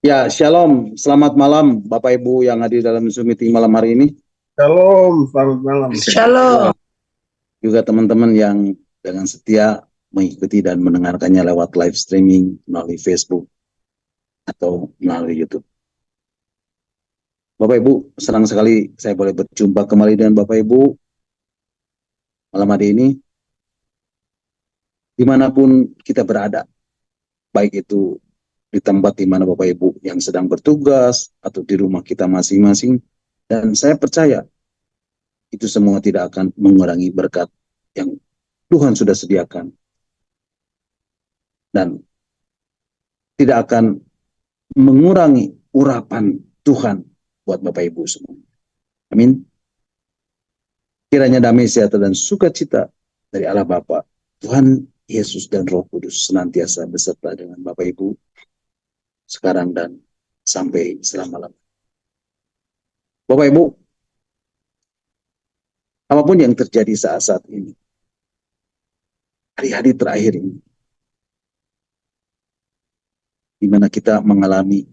Ya, shalom. Selamat malam Bapak Ibu yang hadir dalam Zoom meeting malam hari ini. Shalom, selamat malam. Shalom. Juga teman-teman yang dengan setia mengikuti dan mendengarkannya lewat live streaming melalui Facebook atau melalui YouTube. Bapak Ibu, senang sekali saya boleh berjumpa kembali dengan Bapak Ibu malam hari ini. Dimanapun kita berada, baik itu di tempat di mana Bapak Ibu yang sedang bertugas atau di rumah kita masing-masing. Dan saya percaya itu semua tidak akan mengurangi berkat yang Tuhan sudah sediakan dan tidak akan mengurangi urapan Tuhan buat Bapak Ibu semua. Amin. Kiranya damai sejahtera dan sukacita dari Allah Bapa, Tuhan Yesus dan Roh Kudus senantiasa beserta dengan Bapak Ibu sekarang dan sampai selama-lamanya. Bapak Ibu, apapun yang terjadi saat-saat ini, hari-hari terakhir ini, di mana kita mengalami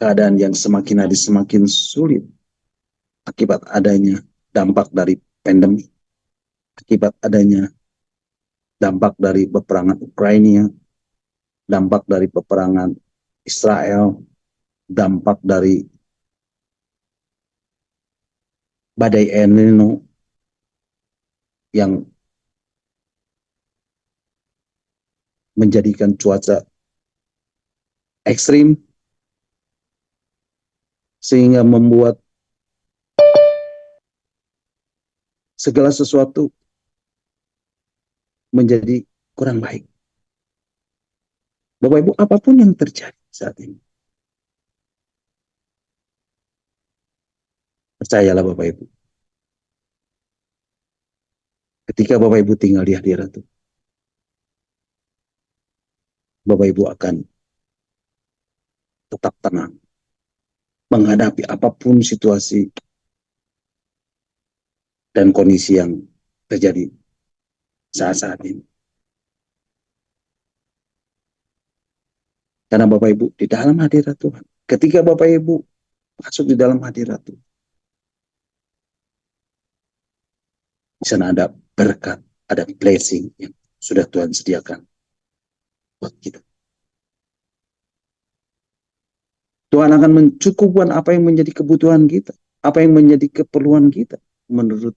keadaan yang semakin hari semakin sulit akibat adanya dampak dari pandemi, akibat adanya dampak dari peperangan Ukraina, dampak dari peperangan Israel, dampak dari badai El Nino yang menjadikan cuaca ekstrim sehingga membuat segala sesuatu menjadi kurang baik. Bapak Ibu, apapun yang terjadi saat ini, percayalah Bapak Ibu, ketika Bapak Ibu tinggal di hadirat Tuhan, Bapak Ibu akan tetap tenang menghadapi apapun situasi dan kondisi yang terjadi saat-saat ini. Karena Bapak Ibu di dalam hadirat Tuhan, ketika Bapak Ibu masuk di dalam hadirat Tuhan, di sana ada berkat, ada blessing yang sudah Tuhan sediakan buat kita. Tuhan akan mencukupkan apa yang menjadi kebutuhan kita, apa yang menjadi keperluan kita menurut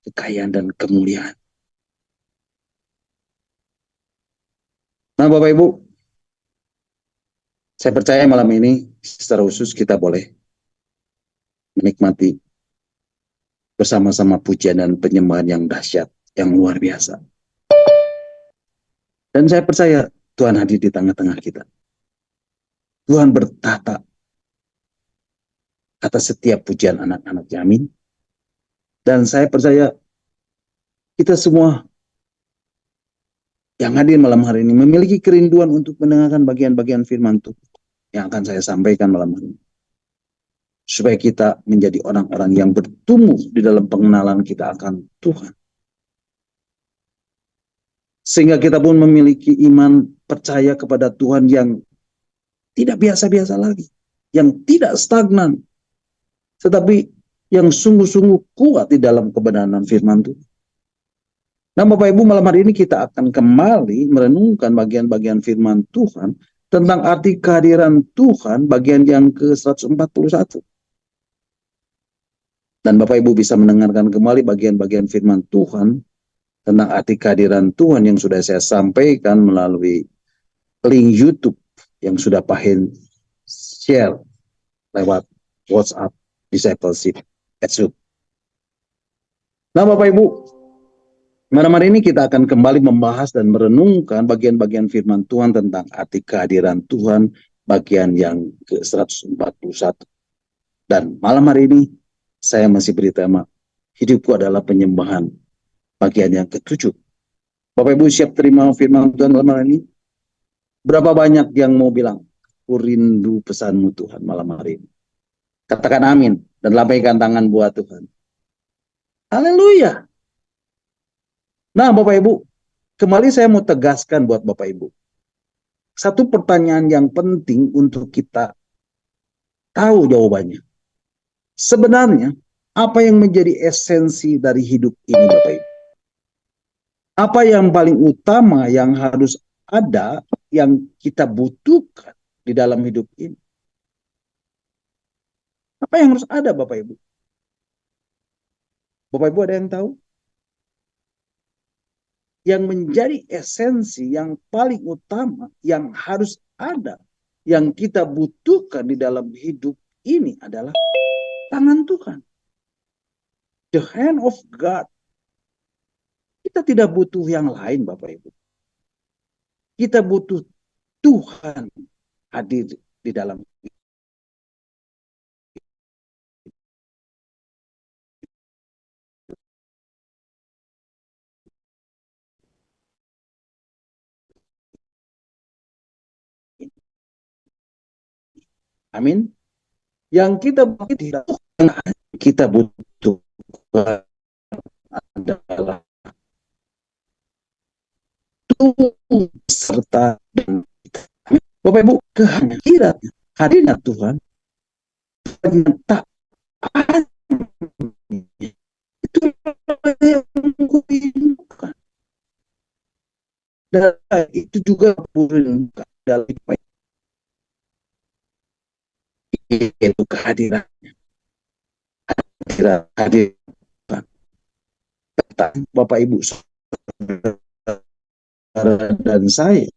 kekayaan dan kemuliaan. Nah Bapak Ibu, saya percaya malam ini secara khusus kita boleh menikmati bersama-sama pujian dan penyembahan yang dahsyat, yang luar biasa. Dan saya percaya Tuhan hadir di tengah-tengah kita. Tuhan bertata atas setiap pujian anak-anak Yamin. Dan saya percaya kita semua yang hadir malam hari ini memiliki kerinduan untuk mendengarkan bagian-bagian firman Tuhan yang akan saya sampaikan malam hari ini. Supaya kita menjadi orang-orang yang bertumbuh di dalam pengenalan kita akan Tuhan. Sehingga kita pun memiliki iman percaya kepada Tuhan yang tidak biasa-biasa lagi. Yang tidak stagnan. Tetapi yang sungguh-sungguh kuat di dalam kebenaran firman Tuhan. Nah Bapak Ibu, malam hari ini kita akan kembali merenungkan bagian-bagian firman Tuhan tentang arti kehadiran Tuhan bagian yang ke-141. Dan Bapak Ibu bisa mendengarkan kembali bagian-bagian firman Tuhan tentang arti kehadiran Tuhan yang sudah saya sampaikan melalui link YouTube yang sudah Pak Hen share lewat WhatsApp Discipleship Edsud. Nah Bapak Ibu, malam hari ini kita akan kembali membahas dan merenungkan bagian-bagian firman Tuhan tentang arti kehadiran Tuhan bagian yang ke-141. Dan malam hari ini saya masih beri tema hidupku adalah penyembahan bagian yang ke-7. Bapak Ibu siap terima firman Tuhan malam hari ini? Berapa banyak yang mau bilang, aku rindu pesanmu Tuhan malam hari ini? Katakan amin dan lambaikan tangan buat Tuhan. Haleluya. Nah Bapak Ibu, kembali saya mau tegaskan buat Bapak Ibu. satu pertanyaan yang penting untuk kita tahu jawabannya. Sebenarnya, apa yang menjadi esensi dari hidup ini, Bapak Ibu? Apa yang paling utama yang harus ada, yang kita butuhkan di dalam hidup ini? Apa yang harus ada, Bapak Ibu? Bapak Ibu ada yang tahu? Yang menjadi esensi yang paling utama yang harus ada, yang kita butuhkan di dalam hidup ini adalah tangan Tuhan. The hand of God. Kita tidak butuh yang lain, Bapak Ibu. Kita butuh Tuhan hadir di dalam. Amin. Yang kita butuh adalah Tuhan serta Bapak Ibu, kehadiran hadirnya Tuhan yang tak ada, itu yang kurindukan, dan itu juga kurindukan dalam itu kehadiran hadir Bapak Ibu dan saya.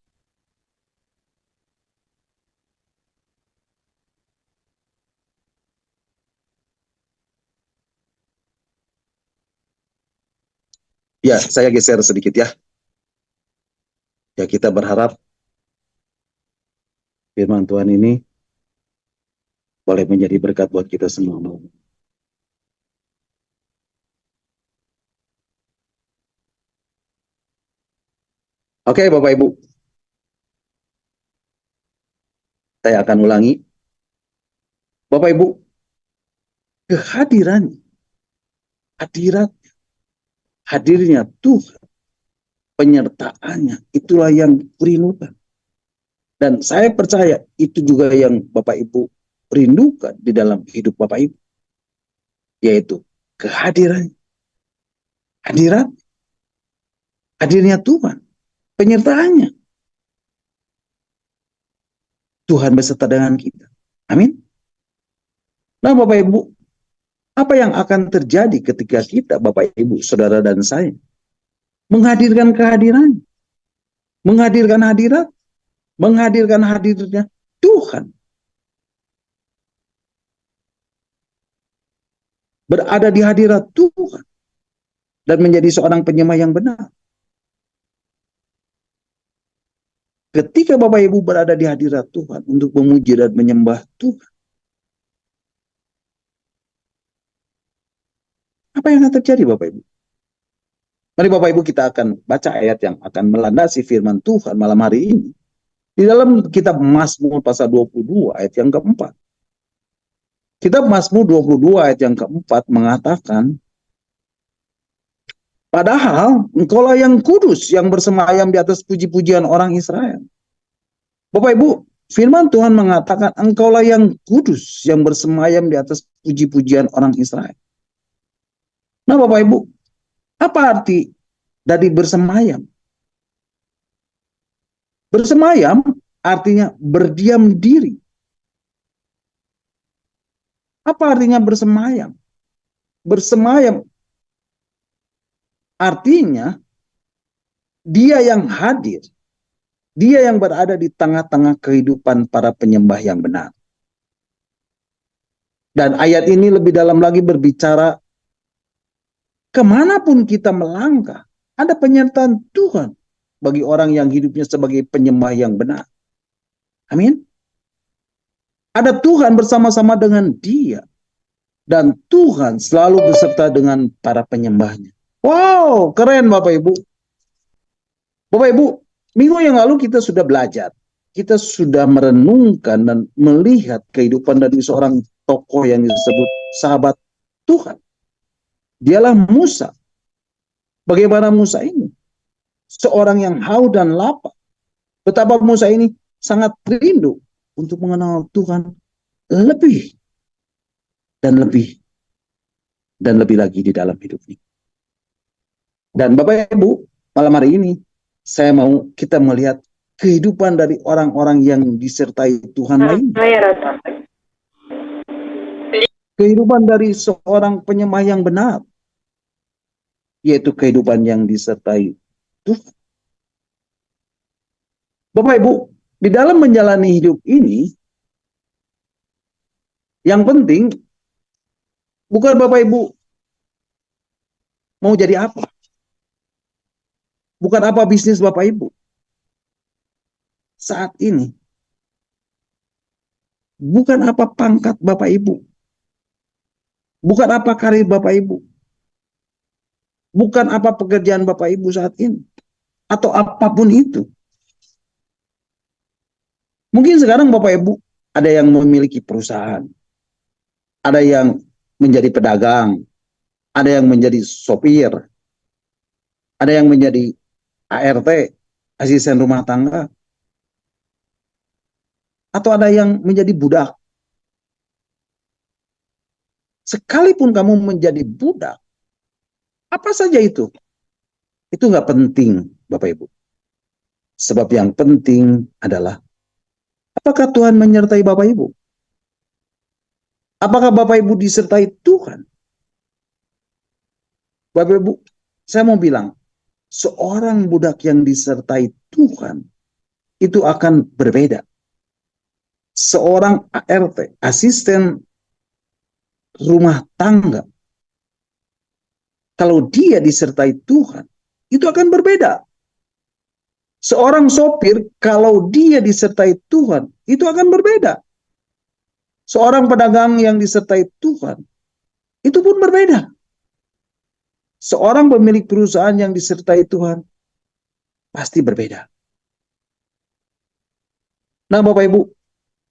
Ya, saya geser sedikit ya. Ya, kita berharap firman Tuhan ini boleh menjadi berkat buat kita semua. Oke, Bapak Ibu. Saya akan ulangi. Bapak Ibu, kehadiran, hadirnya Tuhan, penyertaannya, itulah yang kurindukan. Dan saya percaya itu juga yang Bapak Ibu rindukan di dalam hidup Bapak Ibu. Yaitu kehadiran, hadirnya Tuhan, penyertaannya. Tuhan beserta dengan kita. Amin. Nah, Bapak Ibu, apa yang akan terjadi ketika kita, Bapak Ibu, saudara dan saya, menghadirkan kehadiran, menghadirkan hadirat, menghadirkan hadirnya Tuhan, berada di hadirat Tuhan, dan menjadi seorang penyembah yang benar. Ketika Bapak Ibu berada di hadirat Tuhan untuk memuji dan menyembah Tuhan, apa yang akan terjadi, Bapak Ibu? Mari Bapak Ibu kita akan baca ayat yang akan melandasi firman Tuhan malam hari ini. Di dalam kitab Mazmur pasal 22 ayat yang keempat. Kitab Mazmur 22 ayat yang keempat mengatakan, padahal engkaulah yang kudus yang bersemayam di atas puji-pujian orang Israel. Bapak Ibu, firman Tuhan mengatakan engkaulah yang kudus yang bersemayam di atas puji-pujian orang Israel. Nah Bapak Ibu, apa arti dari bersemayam? Bersemayam artinya berdiam diri. Apa artinya bersemayam? Bersemayam artinya dia yang hadir, dia yang berada di tengah-tengah kehidupan para penyembah yang benar. Dan ayat ini lebih dalam lagi berbicara, kemanapun kita melangkah, ada penyertaan Tuhan bagi orang yang hidupnya sebagai penyembah yang benar. Amin. Ada Tuhan bersama-sama dengan dia. Dan Tuhan selalu beserta dengan para penyembahnya. Wow, keren Bapak Ibu. Bapak Ibu, minggu yang lalu kita sudah belajar. Kita sudah merenungkan dan melihat kehidupan dari seorang tokoh yang disebut sahabat Tuhan. Dialah Musa. Bagaimana Musa ini? Seorang yang haus dan lapar. Betapa Musa ini sangat rindu untuk mengenal Tuhan lebih dan lebih dan lebih lagi di dalam hidup ini. Dan Bapak Ibu, malam hari ini saya mau kita melihat kehidupan dari orang-orang yang disertai Tuhan lain. Kehidupan dari seorang penyembah yang benar, yaitu kehidupan yang disertai Tuhan. Bapak Ibu, di dalam menjalani hidup ini, yang penting bukan Bapak Ibu mau jadi apa. Bukan apa bisnis Bapak Ibu. Saat ini. Bukan apa pangkat Bapak Ibu. Bukan apa karir Bapak Ibu. Bukan apa pekerjaan Bapak Ibu saat ini. Atau apapun itu. Mungkin sekarang Bapak Ibu ada yang memiliki perusahaan. Ada yang menjadi pedagang. Ada yang menjadi sopir. Ada yang menjadi ART, asisten rumah tangga. Atau ada yang menjadi budak. Sekalipun kamu menjadi budak, apa saja itu nggak penting, Bapak Ibu. Sebab yang penting adalah, apakah Tuhan menyertai Bapak Ibu? Apakah Bapak Ibu disertai Tuhan? Bapak Ibu, saya mau bilang, seorang budak yang disertai Tuhan, itu akan berbeda. Seorang ART, asisten rumah tangga, kalau dia disertai Tuhan, itu akan berbeda. Seorang sopir, kalau dia disertai Tuhan, itu akan berbeda. Seorang pedagang yang disertai Tuhan, itu pun berbeda. Seorang pemilik perusahaan yang disertai Tuhan, pasti berbeda. Nah Bapak Ibu,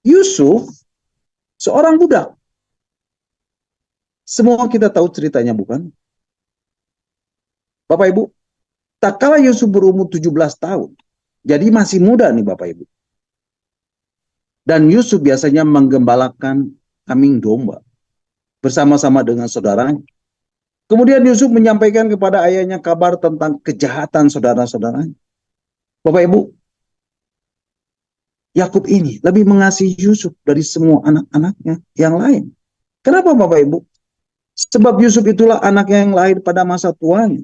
Yusuf, seorang budak. Semua kita tahu ceritanya bukan? Bapak Ibu, tak kala Yusuf berumur 17 tahun, jadi masih muda nih Bapak Ibu. Dan Yusuf biasanya menggembalakan kambing domba bersama-sama dengan saudaranya. Kemudian Yusuf menyampaikan kepada ayahnya kabar tentang kejahatan saudara-saudaranya. Bapak Ibu, Yakub ini lebih mengasihi Yusuf dari semua anak-anaknya yang lain. Kenapa Bapak Ibu? Sebab Yusuf itulah anak yang lahir pada masa tuanya.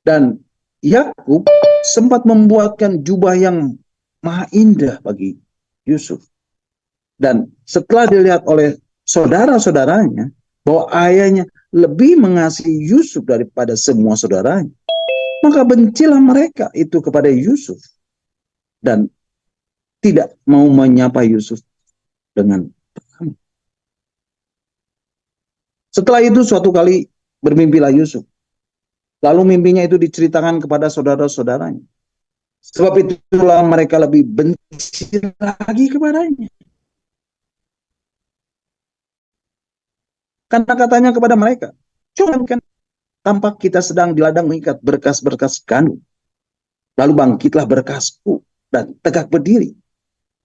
Dan Yakub sempat membuatkan jubah yang maha indah bagi Yusuf. Dan setelah dilihat oleh saudara-saudaranya bahwa ayahnya lebih mengasihi Yusuf daripada semua saudaranya, maka bencilah mereka itu kepada Yusuf dan tidak mau menyapa Yusuf dengan pertama. Setelah itu suatu kali bermimpilah Yusuf. Lalu mimpinya itu diceritakan kepada saudara-saudaranya. Sebab itulah mereka lebih benci lagi kepadanya. Karena katanya kepada mereka, "Coba kan tampak kita sedang di ladang mengikat berkas-berkas gandum. Lalu bangkitlah berkasku dan tegak berdiri.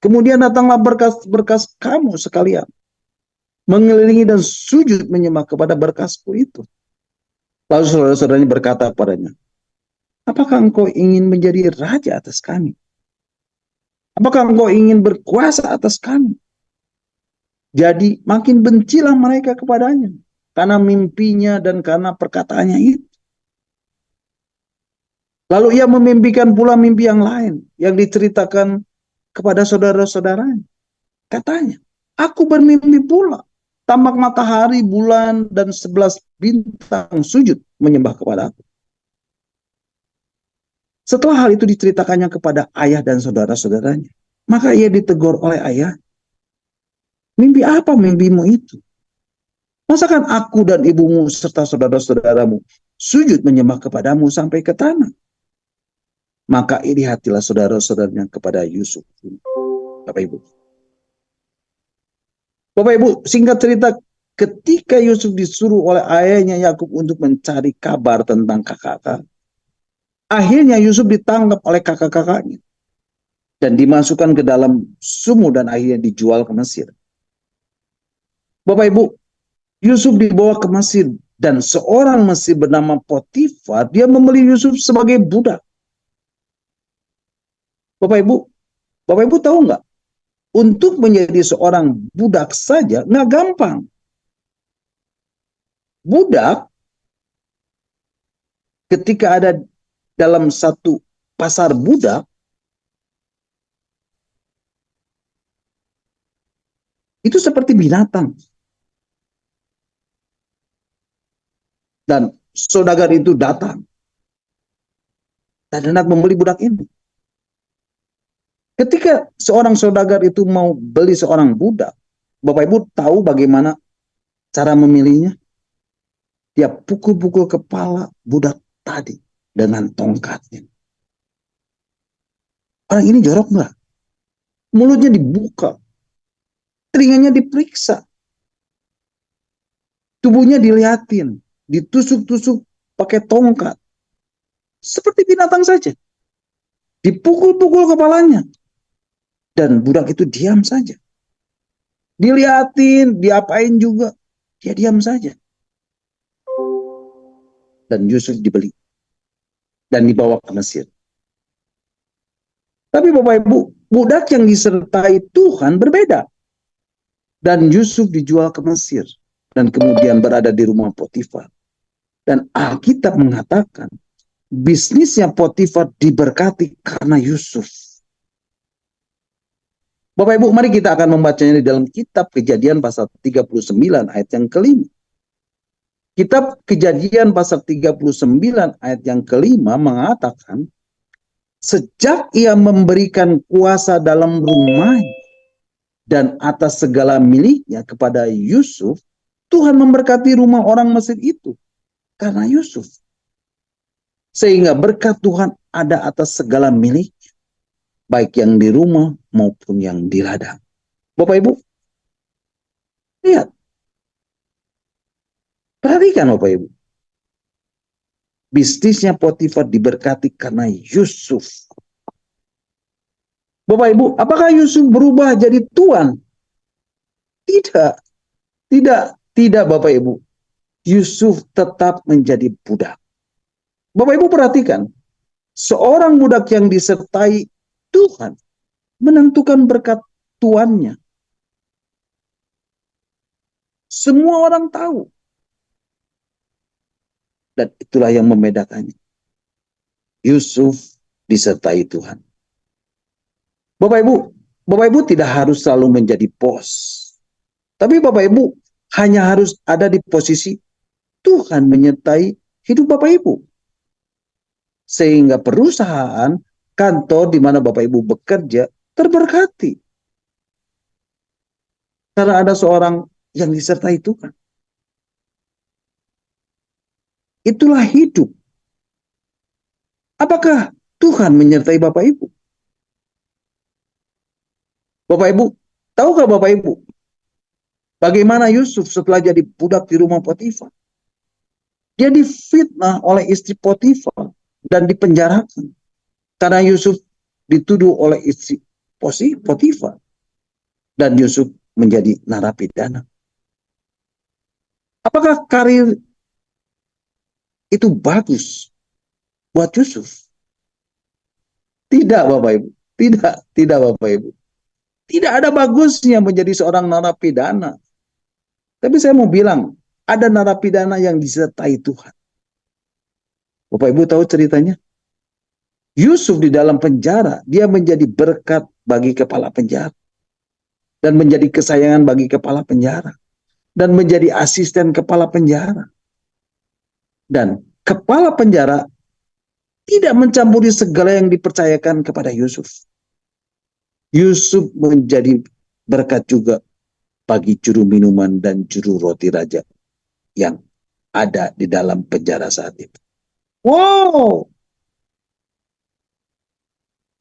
Kemudian datanglah berkas-berkas kamu sekalian, mengelilingi dan sujud menyembah kepada berkasku itu." Lalu saudara-saudaranya berkata kepadanya, "Apakah engkau ingin menjadi raja atas kami? Apakah engkau ingin berkuasa atas kami?" Jadi makin bencilah mereka kepadanya karena mimpinya dan karena perkataannya itu. Lalu ia memimpikan pula mimpi yang lain yang diceritakan kepada saudara-saudaranya. Katanya, "Aku bermimpi pula, tampak matahari, bulan, dan 11 bintang sujud menyembah kepada aku." Setelah hal itu diceritakannya kepada ayah dan saudara-saudaranya, maka ia ditegur oleh ayah. "Mimpi apa mimpimu itu? Masakan aku dan ibumu serta saudara-saudaramu sujud menyembah kepadamu sampai ke tanah?" Maka iri hatilah saudara-saudaranya kepada Yusuf. Bapak Ibu. Bapak Ibu, singkat cerita, ketika Yusuf disuruh oleh ayahnya Yakub untuk mencari kabar tentang kakak-kakak, akhirnya Yusuf ditangkap oleh kakak-kakaknya dan dimasukkan ke dalam sumur dan akhirnya dijual ke Mesir. Bapak Ibu, Yusuf dibawa ke Mesir dan seorang Mesir bernama Potifar, dia membeli Yusuf sebagai budak. Bapak Ibu tahu nggak? Untuk menjadi seorang budak saja nggak gampang. Budak ketika ada dalam satu pasar budak, itu seperti binatang. Dan saudagar itu datang dan hendak membeli budak ini. Ketika seorang saudagar itu mau beli seorang budak, Bapak Ibu tahu bagaimana cara memilihnya? Dia pukul-pukul kepala budak tadi dengan tongkatnya. Orang ini jorok nggak? Mulutnya dibuka, telinganya diperiksa, tubuhnya dilihatin, ditusuk-tusuk pakai tongkat. Seperti binatang saja. Dipukul-pukul kepalanya. Dan budak itu diam saja. Dilihatin, diapain juga. Dia diam saja. Dan Yusuf dibeli. Dan dibawa ke Mesir. Tapi Bapak Ibu, budak yang disertai Tuhan berbeda. Dan Yusuf dijual ke Mesir. Dan kemudian berada di rumah Potifar. Dan Alkitab mengatakan, bisnisnya Potifar diberkati karena Yusuf. Bapak Ibu, mari kita akan membacanya di dalam kitab Kejadian pasal 39 ayat yang kelima. Kitab Kejadian pasal 39 ayat yang kelima mengatakan, sejak ia memberikan kuasa dalam rumahnya dan atas segala miliknya kepada Yusuf, Tuhan memberkati rumah orang Mesir itu karena Yusuf. Sehingga berkat Tuhan ada atas segala miliknya, baik yang di rumah maupun yang di ladang. Bapak Ibu, lihat. Perhatikan Bapak Ibu. Bisnisnya Potifar diberkati karena Yusuf. Bapak Ibu, apakah Yusuf berubah jadi tuan? Tidak. Tidak Bapak Ibu. Yusuf tetap menjadi budak. Bapak Ibu perhatikan. Seorang budak yang disertai Tuhan menentukan berkat tuannya. Semua orang tahu. Dan itulah yang membedakannya. Yusuf disertai Tuhan. Bapak Ibu tidak harus selalu menjadi bos. Tapi Bapak Ibu hanya harus ada di posisi Tuhan menyertai hidup Bapak Ibu. Sehingga perusahaan, kantor di mana Bapak Ibu bekerja terberkati. Karena ada seorang yang disertai Tuhan. Itulah hidup. Apakah Tuhan menyertai Bapak Ibu? Bapak Ibu, tahukah Bapak Ibu bagaimana Yusuf setelah jadi budak di rumah Potifar? Dia difitnah oleh istri Potifar dan dipenjarakan. Karena Yusuf dituduh oleh istri Potifar. Dan Yusuf menjadi narapidana. Apakah karir itu bagus buat Yusuf? Tidak Bapak Ibu. Tidak Bapak Ibu. Tidak ada bagusnya menjadi seorang narapidana. Tapi saya mau bilang, ada narapidana yang disertai Tuhan. Bapak Ibu tahu ceritanya? Yusuf di dalam penjara, dia menjadi berkat bagi kepala penjara. Dan menjadi kesayangan bagi kepala penjara. Dan menjadi asisten kepala penjara. Dan kepala penjara tidak mencampuri segala yang dipercayakan kepada Yusuf. Yusuf menjadi berkat juga bagi juru minuman dan juru roti raja yang ada di dalam penjara saat itu. Wow!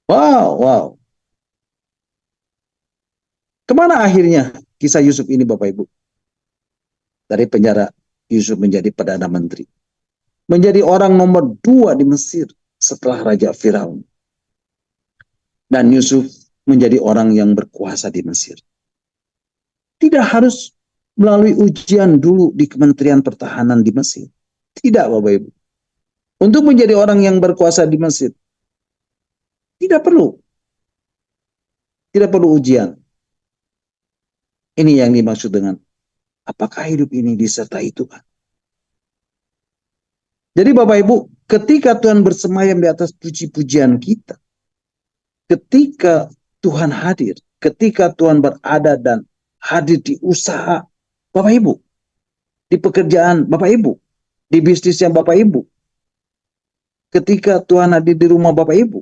Wow, wow. Kemana akhirnya kisah Yusuf ini Bapak Ibu? Dari penjara Yusuf menjadi Perdana Menteri. Menjadi orang nomor 2 di Mesir setelah Raja Firaun. Dan Yusuf menjadi orang yang berkuasa di Mesir. Tidak harus melalui ujian dulu di Kementerian Pertahanan di Mesir. Tidak, Bapak Ibu. Untuk menjadi orang yang berkuasa di Mesir, tidak perlu. Tidak perlu ujian. Ini yang dimaksud dengan apakah hidup ini disertai Tuhan. Jadi Bapak Ibu, ketika Tuhan bersemayam di atas puji-pujian kita, ketika Tuhan hadir, ketika Tuhan berada dan hadir di usaha Bapak Ibu, di pekerjaan Bapak Ibu, di bisnisnya Bapak Ibu, ketika Tuhan hadir di rumah Bapak Ibu,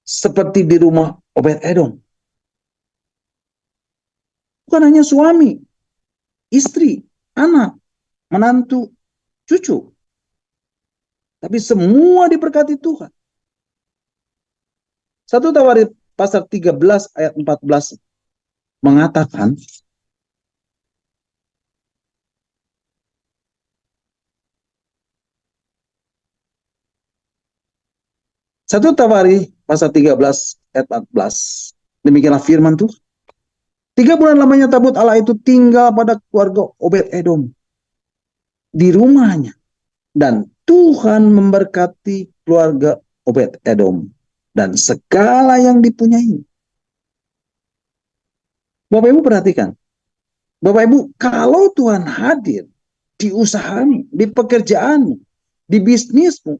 seperti di rumah Obed-Edom. Bukan hanya suami, istri, anak, menantu, cucu, tapi semua diberkati Tuhan. 1 Tawarik pasal 13 ayat 14 mengatakan, Satu Tawarik pasal 13 ayat 14, demikianlah firman Tuhan. 3 bulan lamanya tabut Allah itu tinggal pada keluarga Obed-Edom di rumahnya. Dan Tuhan memberkati keluarga Obed-Edom dan segala yang dipunyai. Bapak Ibu perhatikan. Bapak Ibu, kalau Tuhan hadir di usahamu, di pekerjaanmu, di bisnismu,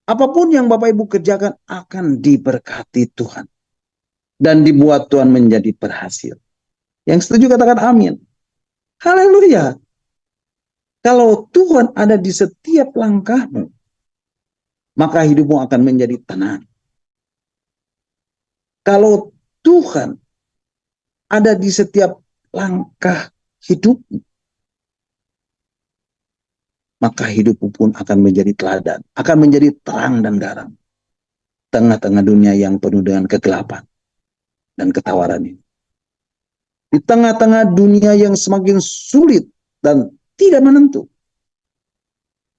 apapun yang Bapak Ibu kerjakan akan diberkati Tuhan. Dan dibuat Tuhan menjadi berhasil. Yang setuju katakan amin. Haleluya. Kalau Tuhan ada di setiap langkahmu, maka hidupmu akan menjadi tenang. Kalau Tuhan ada di setiap langkah hidupmu, maka hidupmu pun akan menjadi teladan, akan menjadi terang dan garam. Tengah-tengah dunia yang penuh dengan kegelapan dan ketawaran ini. Di tengah-tengah dunia yang semakin sulit dan tidak menentu.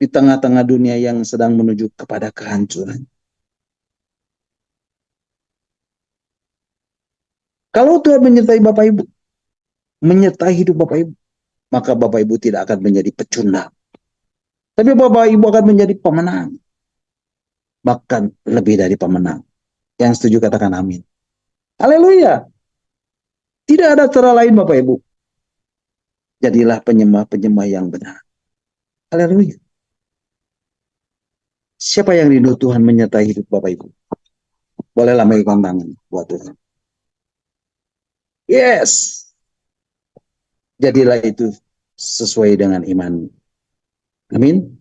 Di tengah-tengah dunia yang sedang menuju kepada kehancuran. Kalau Tuhan menyertai Bapak Ibu, menyertai hidup Bapak Ibu, maka Bapak Ibu tidak akan menjadi pecundang. Tapi Bapak Ibu akan menjadi pemenang. Bahkan lebih dari pemenang. Yang setuju katakan amin. Haleluya. Tidak ada cara lain Bapak Ibu. Jadilah penyembah-penyembah yang benar. Haleluya. Siapa yang rindu Tuhan menyertai hidup Bapak Ibu? Boleh lambaikan tangan buat Tuhan. Yes. Jadilah itu sesuai dengan iman. Amin.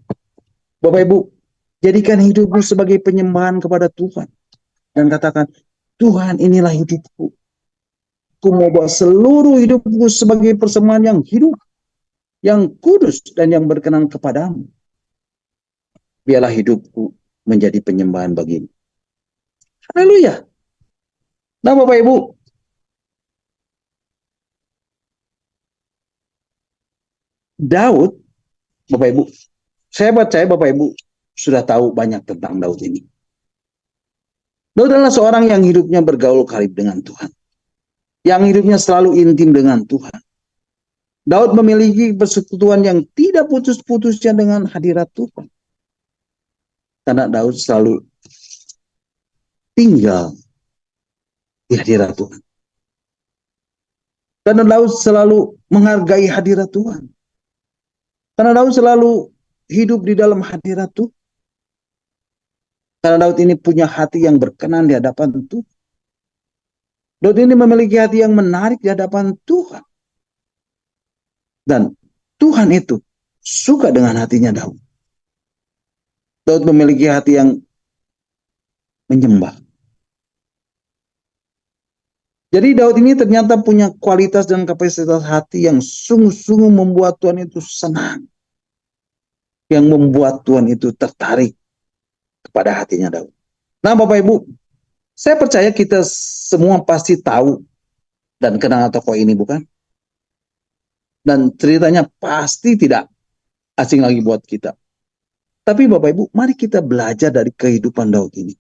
Bapak Ibu, jadikan hidupmu sebagai penyembahan kepada Tuhan. Dan katakan, Tuhan inilah hidupku. Aku mau bawa seluruh hidupku sebagai persembahan yang hidup, yang kudus dan yang berkenan kepadamu. Biarlah hidupku menjadi penyembahan bagimu. Haleluya. Nah Bapak Ibu, Daud, Bapak Ibu, saya percaya Bapak Ibu sudah tahu banyak tentang Daud ini. Daud adalah seorang yang hidupnya bergaul karib dengan Tuhan. Yang hidupnya selalu intim dengan Tuhan. Daud memiliki persekutuan yang tidak putus-putusnya dengan hadirat Tuhan. Karena Daud selalu tinggal di hadirat Tuhan. Karena Daud selalu menghargai hadirat Tuhan. Karena Daud selalu hidup di dalam hadirat Tuhan. Karena Daud ini punya hati yang berkenan di hadapan Tuhan. Daud ini memiliki hati yang menarik di hadapan Tuhan. Dan Tuhan itu suka dengan hatinya Daud. Daud memiliki hati yang menyembah. Jadi Daud ini ternyata punya kualitas dan kapasitas hati yang sungguh-sungguh membuat Tuhan itu senang. Yang membuat Tuhan itu tertarik kepada hatinya Daud. Nah Bapak Ibu, saya percaya kita semua pasti tahu dan kenal tokoh ini, bukan? Dan ceritanya pasti tidak asing lagi buat kita. Tapi Bapak Ibu, mari kita belajar dari kehidupan Daud ini.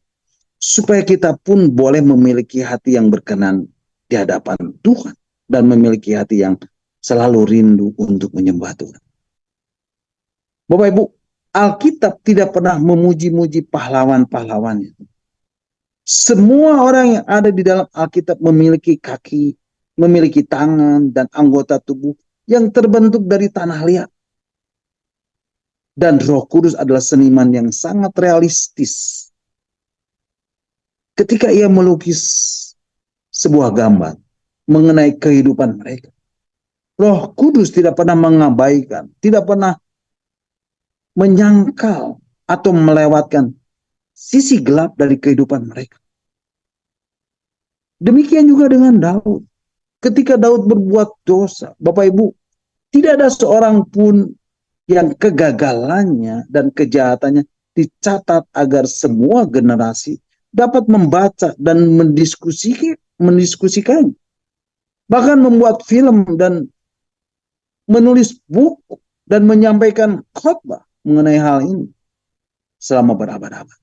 supaya kita pun boleh memiliki hati yang berkenan di hadapan Tuhan dan memiliki hati yang selalu rindu untuk menyembah Tuhan. Bapak Ibu, Alkitab tidak pernah memuji-muji pahlawan-pahlawannya. Semua orang yang ada di dalam Alkitab memiliki kaki, memiliki tangan dan anggota tubuh yang terbentuk dari tanah liat. Dan Roh Kudus adalah seniman yang sangat realistis. Ketika ia melukis sebuah gambar mengenai kehidupan mereka, Roh Kudus tidak pernah mengabaikan, tidak pernah menyangkal atau melewatkan sisi gelap dari kehidupan mereka. Demikian juga dengan Daud. Ketika Daud berbuat dosa, Bapak Ibu, tidak ada seorang pun yang kegagalannya dan kejahatannya dicatat agar semua generasi dapat membaca dan mendiskusikan. Bahkan membuat film dan menulis buku dan menyampaikan khotbah mengenai hal ini selama berabad-abad.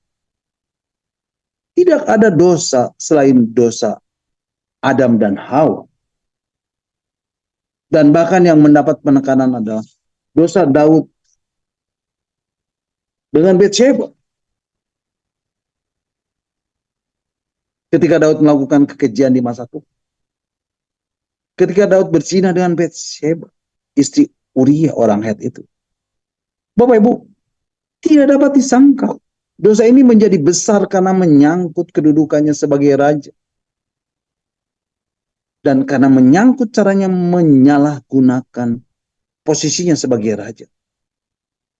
Tidak ada dosa selain dosa Adam dan Hawa. Dan bahkan yang mendapat penekanan adalah dosa Daud dengan Batsheba. Ketika Daud melakukan kekejian di masa itu. Ketika Daud berzina dengan Batsheba, istri Uria orang Het itu. Bapak Ibu, tidak dapat disangkal. Dosa ini menjadi besar karena menyangkut kedudukannya sebagai raja. Dan karena menyangkut caranya menyalahgunakan posisinya sebagai raja.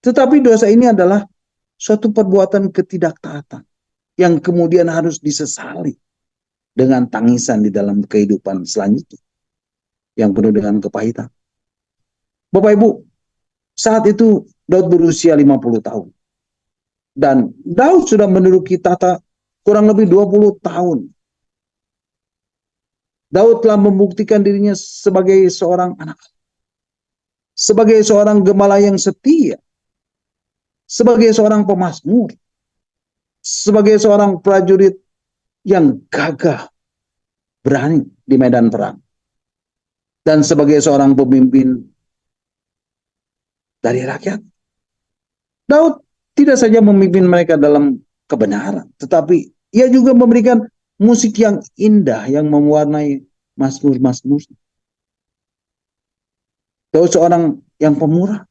Tetapi dosa ini adalah suatu perbuatan ketidaktaatan yang kemudian harus disesali dengan tangisan di dalam kehidupan selanjutnya yang penuh dengan kepahitan. Bapak Ibu, saat itu Daud berusia 50 tahun. Dan Daud sudah menduduki tahta kurang lebih 20 tahun. Daud telah membuktikan dirinya sebagai seorang anak, sebagai seorang gembala yang setia, sebagai seorang pemazmur, sebagai seorang prajurit yang gagah, berani di medan perang, dan sebagai seorang pemimpin dari rakyat. Daud tidak saja memimpin mereka dalam kebenaran, tetapi ia juga memberikan musik yang indah yang mewarnai mazmur-mazmur. Daud seorang yang pemurah.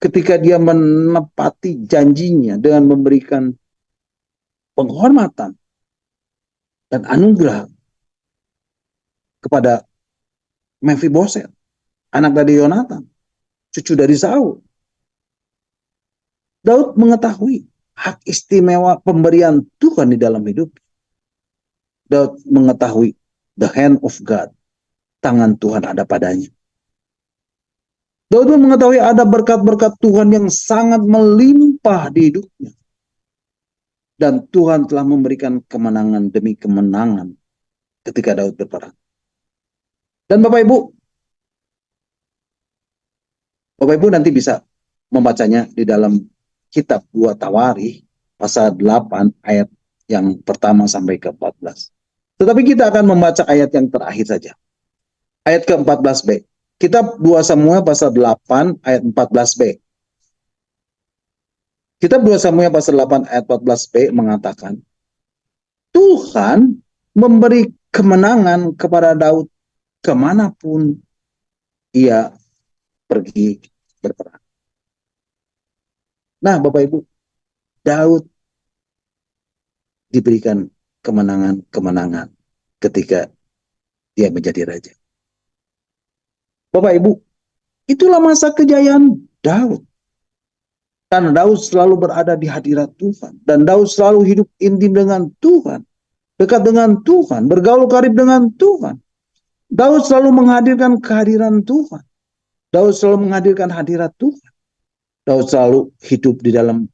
Ketika dia menepati janjinya dengan memberikan penghormatan dan anugerah kepada Mephiboset, anak dari Yonatan, cucu dari Saul. Daud mengetahui hak istimewa pemberian Tuhan di dalam hidup. Daud mengetahui the hand of God, tangan Tuhan ada padanya. Daud mengetahui ada berkat-berkat Tuhan yang sangat melimpah di hidupnya. Dan Tuhan telah memberikan kemenangan demi kemenangan ketika Daud berperang. Dan Bapak Ibu nanti bisa membacanya di dalam kitab 2 Tawarikh pasal 8 ayat yang pertama sampai ke 14. Tetapi kita akan membaca ayat yang terakhir saja. Ayat ke-14b. Kitab 2 Samuel pasal 8 ayat 14b. Kitab 2 Samuel pasal 8 ayat 14b mengatakan, Tuhan memberi kemenangan kepada Daud kemanapun ia pergi berperang. Nah, Bapak Ibu, Daud diberikan kemenangan-kemenangan ketika dia menjadi raja. Bapak Ibu, itulah masa kejayaan Daud. Karena Daud selalu berada di hadirat Tuhan. Dan Daud selalu hidup intim dengan Tuhan. Dekat dengan Tuhan. Bergaul karib dengan Tuhan. Daud selalu menghadirkan kehadiran Tuhan. Daud selalu menghadirkan hadirat Tuhan. Daud selalu hidup di dalam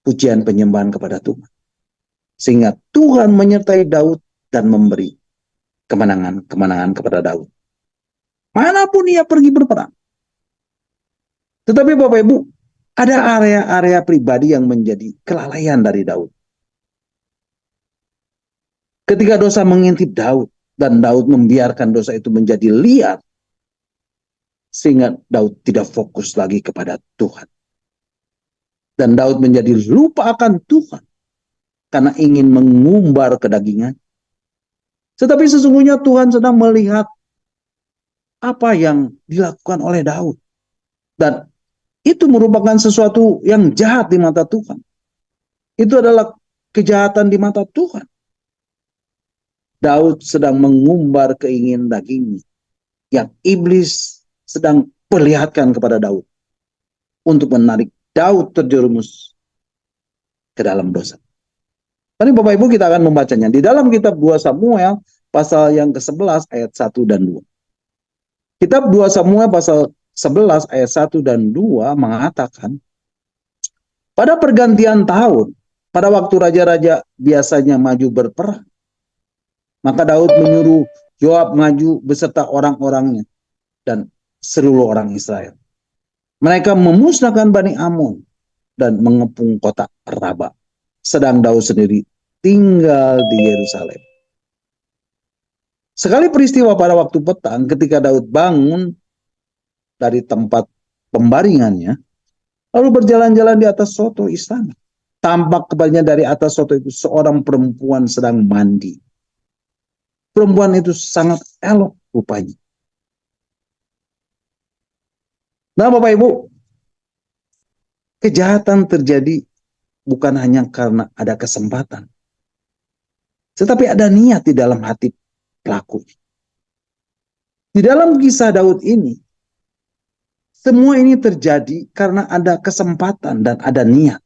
pujian penyembahan kepada Tuhan. Sehingga Tuhan menyertai Daud dan memberi kemenangan-kemenangan kepada Daud. Manapun ia pergi berperang. Tetapi Bapak Ibu, Ada area-area pribadi yang menjadi kelalaian dari Daud. Ketika dosa mengintip Daud, dan Daud membiarkan dosa itu menjadi liar, sehingga Daud tidak fokus lagi kepada Tuhan. Dan Daud menjadi lupa akan Tuhan, karena ingin mengumbar kedagingan. Tetapi sesungguhnya Tuhan sedang melihat apa yang dilakukan oleh Daud. Dan itu merupakan sesuatu yang jahat di mata Tuhan. Itu adalah kejahatan di mata Tuhan. Daud sedang mengumbar keinginan dagingnya yang iblis sedang perlihatkan kepada Daud untuk menarik Daud terjerumus ke dalam dosa. Tadi Bapak Ibu kita akan membacanya di dalam kitab 2 Samuel pasal yang ke-11 ayat 1 dan 2. Kitab 2 Samuel pasal 11 ayat 1 dan 2 mengatakan, pada pergantian tahun, pada waktu raja-raja biasanya maju berperang, maka Daud menyuruh Yoab maju beserta orang-orangnya dan seluruh orang Israel. Mereka memusnahkan Bani Amon dan mengepung kota Raba. Sedang Daud sendiri tinggal di Yerusalem. Sekali peristiwa pada waktu petang ketika Daud bangun dari tempat pembaringannya, lalu berjalan-jalan di atas soto istana. Tampak kepadanya dari atas soto itu seorang perempuan sedang mandi. Perempuan itu sangat elok rupanya. Nah Bapak Ibu, kejahatan terjadi bukan hanya karena ada kesempatan, tetapi ada niat di dalam hati pelaku. Di dalam kisah Daud ini, semua ini terjadi karena ada kesempatan dan ada niat.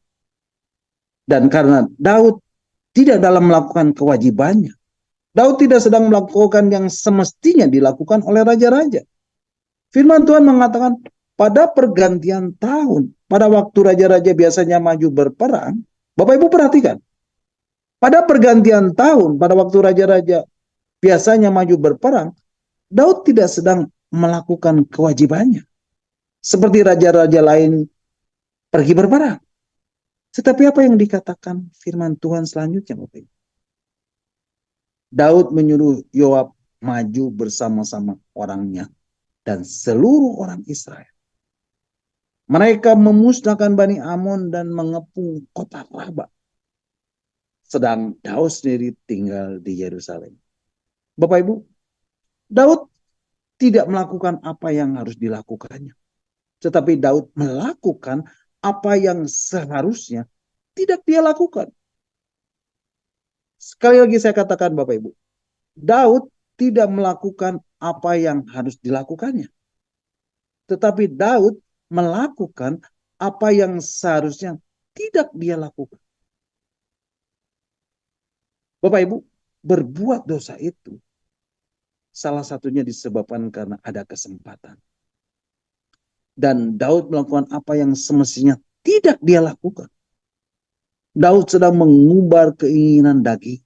Dan karena Daud tidak dalam melakukan kewajibannya. Daud tidak sedang melakukan yang semestinya dilakukan oleh raja-raja. Firman Tuhan mengatakan, pada pergantian tahun, pada waktu raja-raja biasanya maju berperang, Bapak Ibu perhatikan, pada pergantian tahun, pada waktu raja-raja biasanya maju berperang, Daud tidak sedang melakukan kewajibannya. Seperti raja-raja lain pergi berperang. Tetapi apa yang dikatakan firman Tuhan selanjutnya, Bapak Ibu? Daud menyuruh Yoab maju bersama-sama orangnya dan seluruh orang Israel. Mereka memusnahkan Bani Amon dan mengepung kota Raba. Sedang Daud sendiri tinggal di Yerusalem. Bapak Ibu, Daud tidak melakukan apa yang harus dilakukannya. Tetapi Daud melakukan apa yang seharusnya tidak dia lakukan. Sekali lagi saya katakan Bapak Ibu, Daud tidak melakukan apa yang harus dilakukannya. Tetapi Daud melakukan apa yang seharusnya tidak dia lakukan. Bapak Ibu, berbuat dosa itu salah satunya disebabkan karena ada kesempatan. Dan Daud melakukan apa yang semestinya tidak dia lakukan. Daud sedang mengumbar keinginan daging,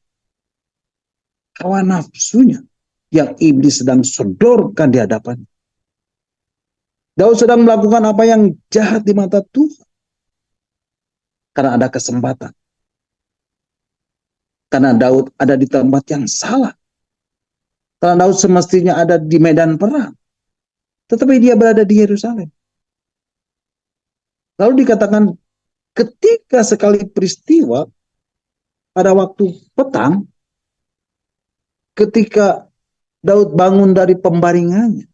hawa nafsunya yang iblis sedang sodorkan di hadapannya. Daud sedang melakukan apa yang jahat di mata Tuhan. Karena ada kesempatan. Karena Daud ada di tempat yang salah. Karena Daud semestinya ada di medan perang. Tetapi dia berada di Yerusalem. Lalu dikatakan ketika sekali peristiwa pada waktu petang, ketika Daud bangun dari pembaringannya.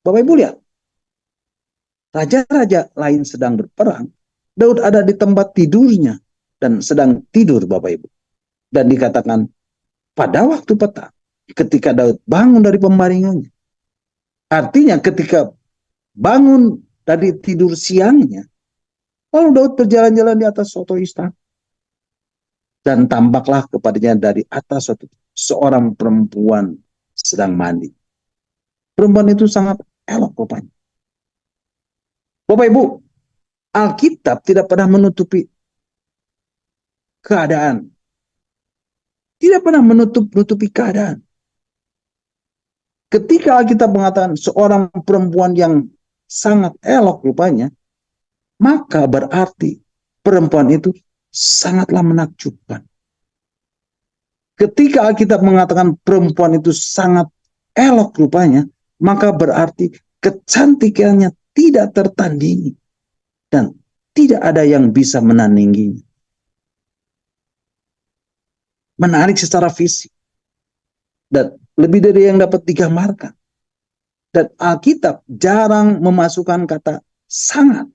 Bapak Ibu lihat. Raja-raja lain sedang berperang. Daud ada di tempat tidurnya dan sedang tidur Bapak Ibu. Dan dikatakan pada waktu petang ketika Daud bangun dari pembaringannya. Artinya ketika bangun dari tidur siangnya, lalu Daud berjalan-jalan di atas soto istana. Dan tampaklah kepadanya dari atas soto seorang perempuan sedang mandi. Perempuan itu sangat elok rupanya. Bapak Ibu, Alkitab tidak pernah menutupi keadaan. Tidak pernah menutupi keadaan. Ketika Alkitab mengatakan seorang perempuan yang sangat elok rupanya, maka berarti perempuan itu sangatlah menakjubkan. Ketika Alkitab mengatakan perempuan itu sangat elok rupanya, maka berarti kecantikannya tidak tertandingi dan tidak ada yang bisa menandinginya. Menarik secara fisik dan lebih dari yang dapat digambarkan. Dan Alkitab jarang memasukkan kata sangat.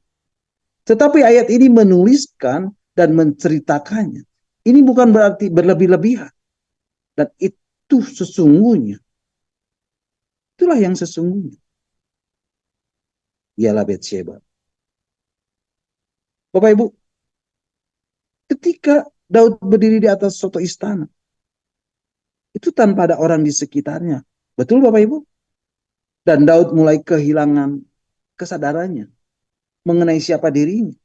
Tetapi ayat ini menuliskan dan menceritakannya. Ini bukan berarti berlebih-lebihan. Dan itu sesungguhnya. Itulah yang sesungguhnya. Ialah Betsheba. Bapak Ibu, ketika Daud berdiri di atas suatu istana, itu tanpa ada orang di sekitarnya. Betul Bapak Ibu? Dan Daud mulai kehilangan kesadarannya mengenai siapa dirinya.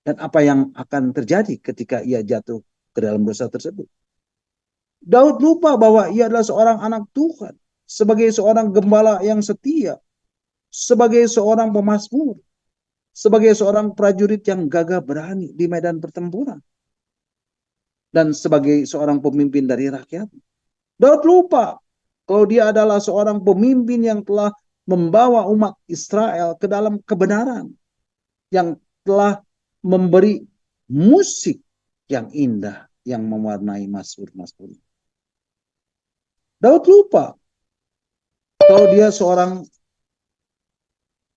Dan apa yang akan terjadi ketika ia jatuh ke dalam dosa tersebut. Daud lupa bahwa ia adalah seorang anak Tuhan. Sebagai seorang gembala yang setia. Sebagai seorang pemazmur. Sebagai seorang prajurit yang gagah berani di medan pertempuran. Dan sebagai seorang pemimpin dari rakyat. Daud lupa kalau dia adalah seorang pemimpin yang telah membawa umat Israel ke dalam kebenaran. Yang telah memberi musik yang indah yang mewarnai mazmur-mazmur. Daud lupa kalau dia seorang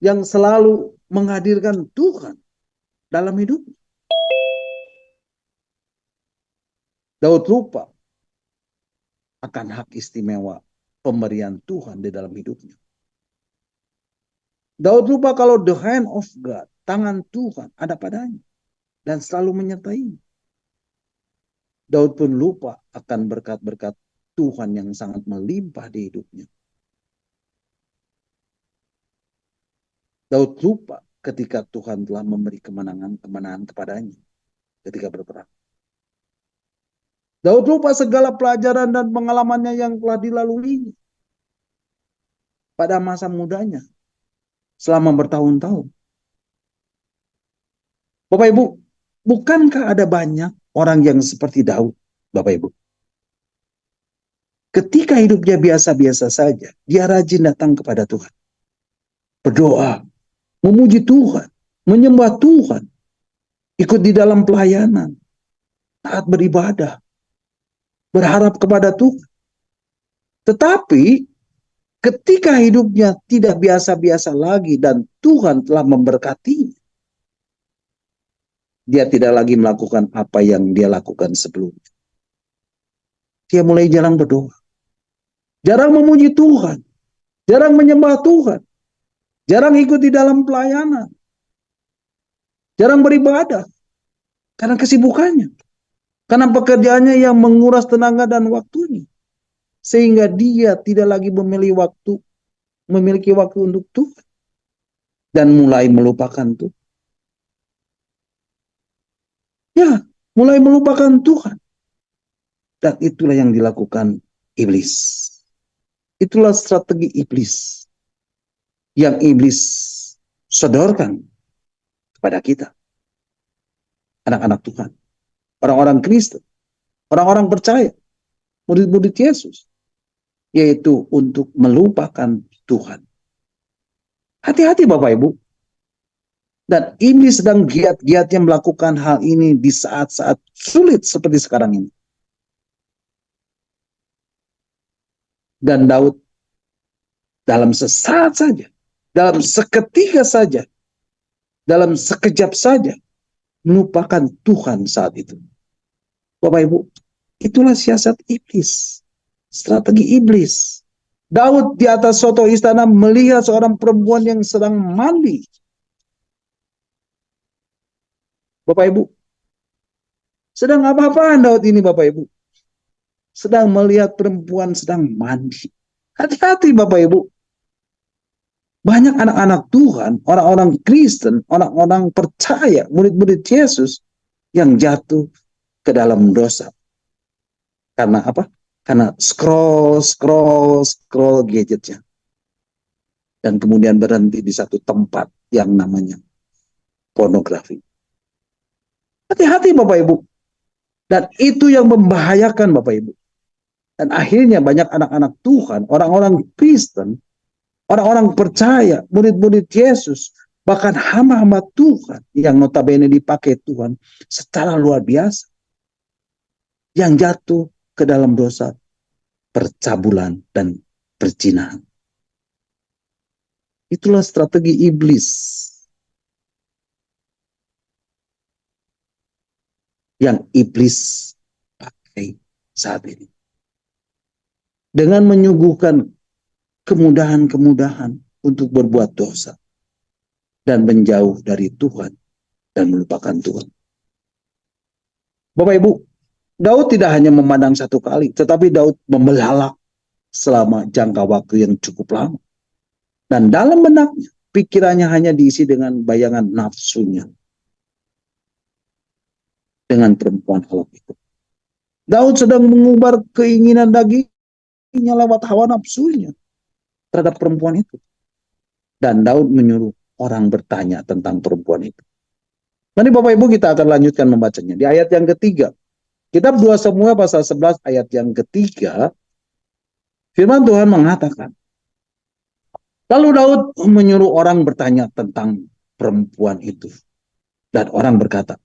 yang selalu menghadirkan Tuhan dalam hidupnya. Daud lupa akan hak istimewa pemberian Tuhan di dalam hidupnya. Daud lupa kalau the hand of God, tangan Tuhan ada padanya dan selalu menyertai. Daud pun lupa akan berkat-berkat Tuhan yang sangat melimpah di hidupnya. Daud lupa ketika Tuhan telah memberi kemenangan kepadanya ketika berperang. Daud lupa segala pelajaran dan pengalamannya yang telah dilaluinya pada masa mudanya selama bertahun-tahun. Bapak Ibu, bukankah ada banyak orang yang seperti Daud, Bapak Ibu? Ketika hidupnya biasa-biasa saja, dia rajin datang kepada Tuhan. Berdoa, memuji Tuhan, menyembah Tuhan, ikut di dalam pelayanan, taat beribadah, berharap kepada Tuhan. Tetapi ketika hidupnya tidak biasa-biasa lagi dan Tuhan telah memberkatinya, dia tidak lagi melakukan apa yang dia lakukan sebelumnya. Dia mulai jarang berdoa. Jarang memuji Tuhan. Jarang menyembah Tuhan. Jarang ikut di dalam pelayanan. Jarang beribadah. Karena kesibukannya. Karena pekerjaannya yang menguras tenaga dan waktunya. Sehingga dia tidak lagi memiliki waktu untuk Tuhan. Dan mulai melupakan Tuhan. Ya, mulai melupakan Tuhan. Dan itulah yang dilakukan iblis. Itulah strategi iblis. Yang iblis sodorkan kepada kita. Anak-anak Tuhan. Orang-orang Kristen. Orang-orang percaya. Murid-murid Yesus. Yaitu untuk melupakan Tuhan. Hati-hati Bapak Ibu. Dan iblis sedang giat-giatnya melakukan hal ini di saat-saat sulit seperti sekarang ini. Dan Daud dalam sesaat saja, dalam seketika saja, dalam sekejap saja, melupakan Tuhan saat itu. Bapak Ibu, itulah siasat iblis, strategi iblis. Daud di atas suatu istana melihat seorang perempuan yang sedang mandi. Bapak Ibu, sedang apa-apaan Daud ini Bapak Ibu? Sedang melihat perempuan sedang mandi. Hati-hati Bapak Ibu. Banyak anak-anak Tuhan, orang-orang Kristen, orang-orang percaya, murid-murid Yesus yang jatuh ke dalam dosa. Karena apa? Karena scroll gadgetnya. Dan kemudian berhenti di satu tempat yang namanya pornografi. Hati-hati Bapak Ibu. Dan itu yang membahayakan Bapak Ibu. Dan akhirnya banyak anak-anak Tuhan, orang-orang Kristen, orang-orang percaya, murid-murid Yesus, bahkan hamba-hamba Tuhan yang notabene dipakai Tuhan secara luar biasa, yang jatuh ke dalam dosa percabulan dan perzinahan. Itulah strategi iblis yang iblis pakai saat ini. Dengan menyuguhkan kemudahan-kemudahan untuk berbuat dosa dan menjauh dari Tuhan dan melupakan Tuhan. Bapak Ibu, Daud tidak hanya memandang satu kali, tetapi Daud membelalak selama jangka waktu yang cukup lama. Dan dalam benaknya, pikirannya hanya diisi dengan bayangan nafsunya dengan perempuan Allah itu. Daud sedang mengubar keinginan dagingnya lewat hawa nafsunya terhadap perempuan itu. Dan Daud menyuruh orang bertanya tentang perempuan itu. Nanti Bapak Ibu kita akan lanjutkan membacanya. Di ayat yang ketiga, kitab 2 Samuel pasal 11 ayat yang ketiga, firman Tuhan mengatakan, lalu Daud menyuruh orang bertanya tentang perempuan itu. Dan orang berkata,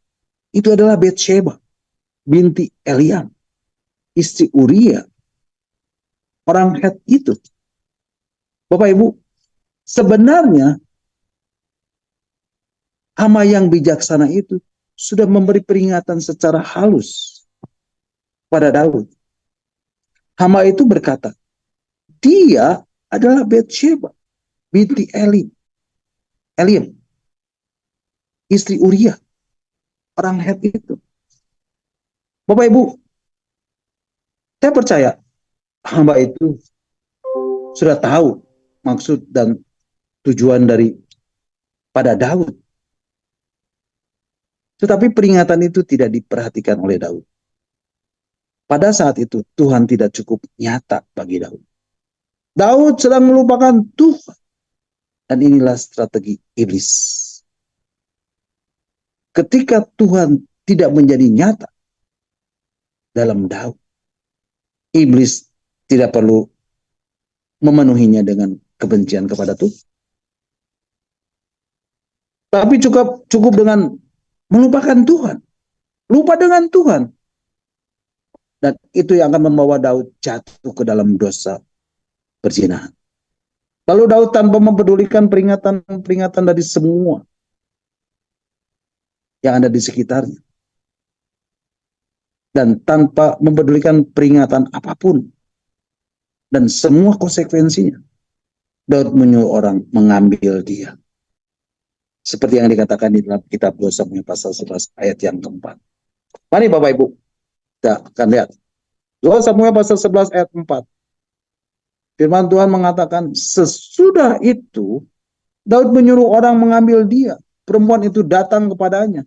itu adalah Betsheba, binti Eliam, istri Uria, orang Het itu. Bapak Ibu, sebenarnya hamba yang bijaksana itu sudah memberi peringatan secara halus pada Daud. Hamba itu berkata, dia adalah Betsheba, binti Eliam, istri Uria, orang Het itu. Bapak Ibu, saya percaya hamba itu sudah tahu maksud dan tujuan dari pada Daud. Tetapi peringatan itu tidak diperhatikan oleh Daud. Pada saat itu Tuhan tidak cukup nyata bagi Daud. Daud sedang melupakan Tuhan. Dan inilah strategi iblis. Ketika Tuhan tidak menjadi nyata dalam Daud, iblis tidak perlu memenuhinya dengan kebencian kepada Tuhan. Tapi cukup dengan melupakan Tuhan. Lupa dengan Tuhan. Dan itu yang akan membawa Daud jatuh ke dalam dosa perzinahan. Lalu Daud tanpa mempedulikan peringatan-peringatan dari semua yang ada di sekitarnya. Dan tanpa mempedulikan peringatan apapun. Dan semua konsekuensinya. Daud menyuruh orang mengambil dia. Seperti yang dikatakan di dalam kitab 2 Samuel pasal 11 ayat yang keempat. Mari Bapak Ibu, kita akan lihat. 2 Samuel pasal 11 ayat 4. Firman Tuhan mengatakan, sesudah itu Daud menyuruh orang mengambil dia. Perempuan itu datang kepadanya.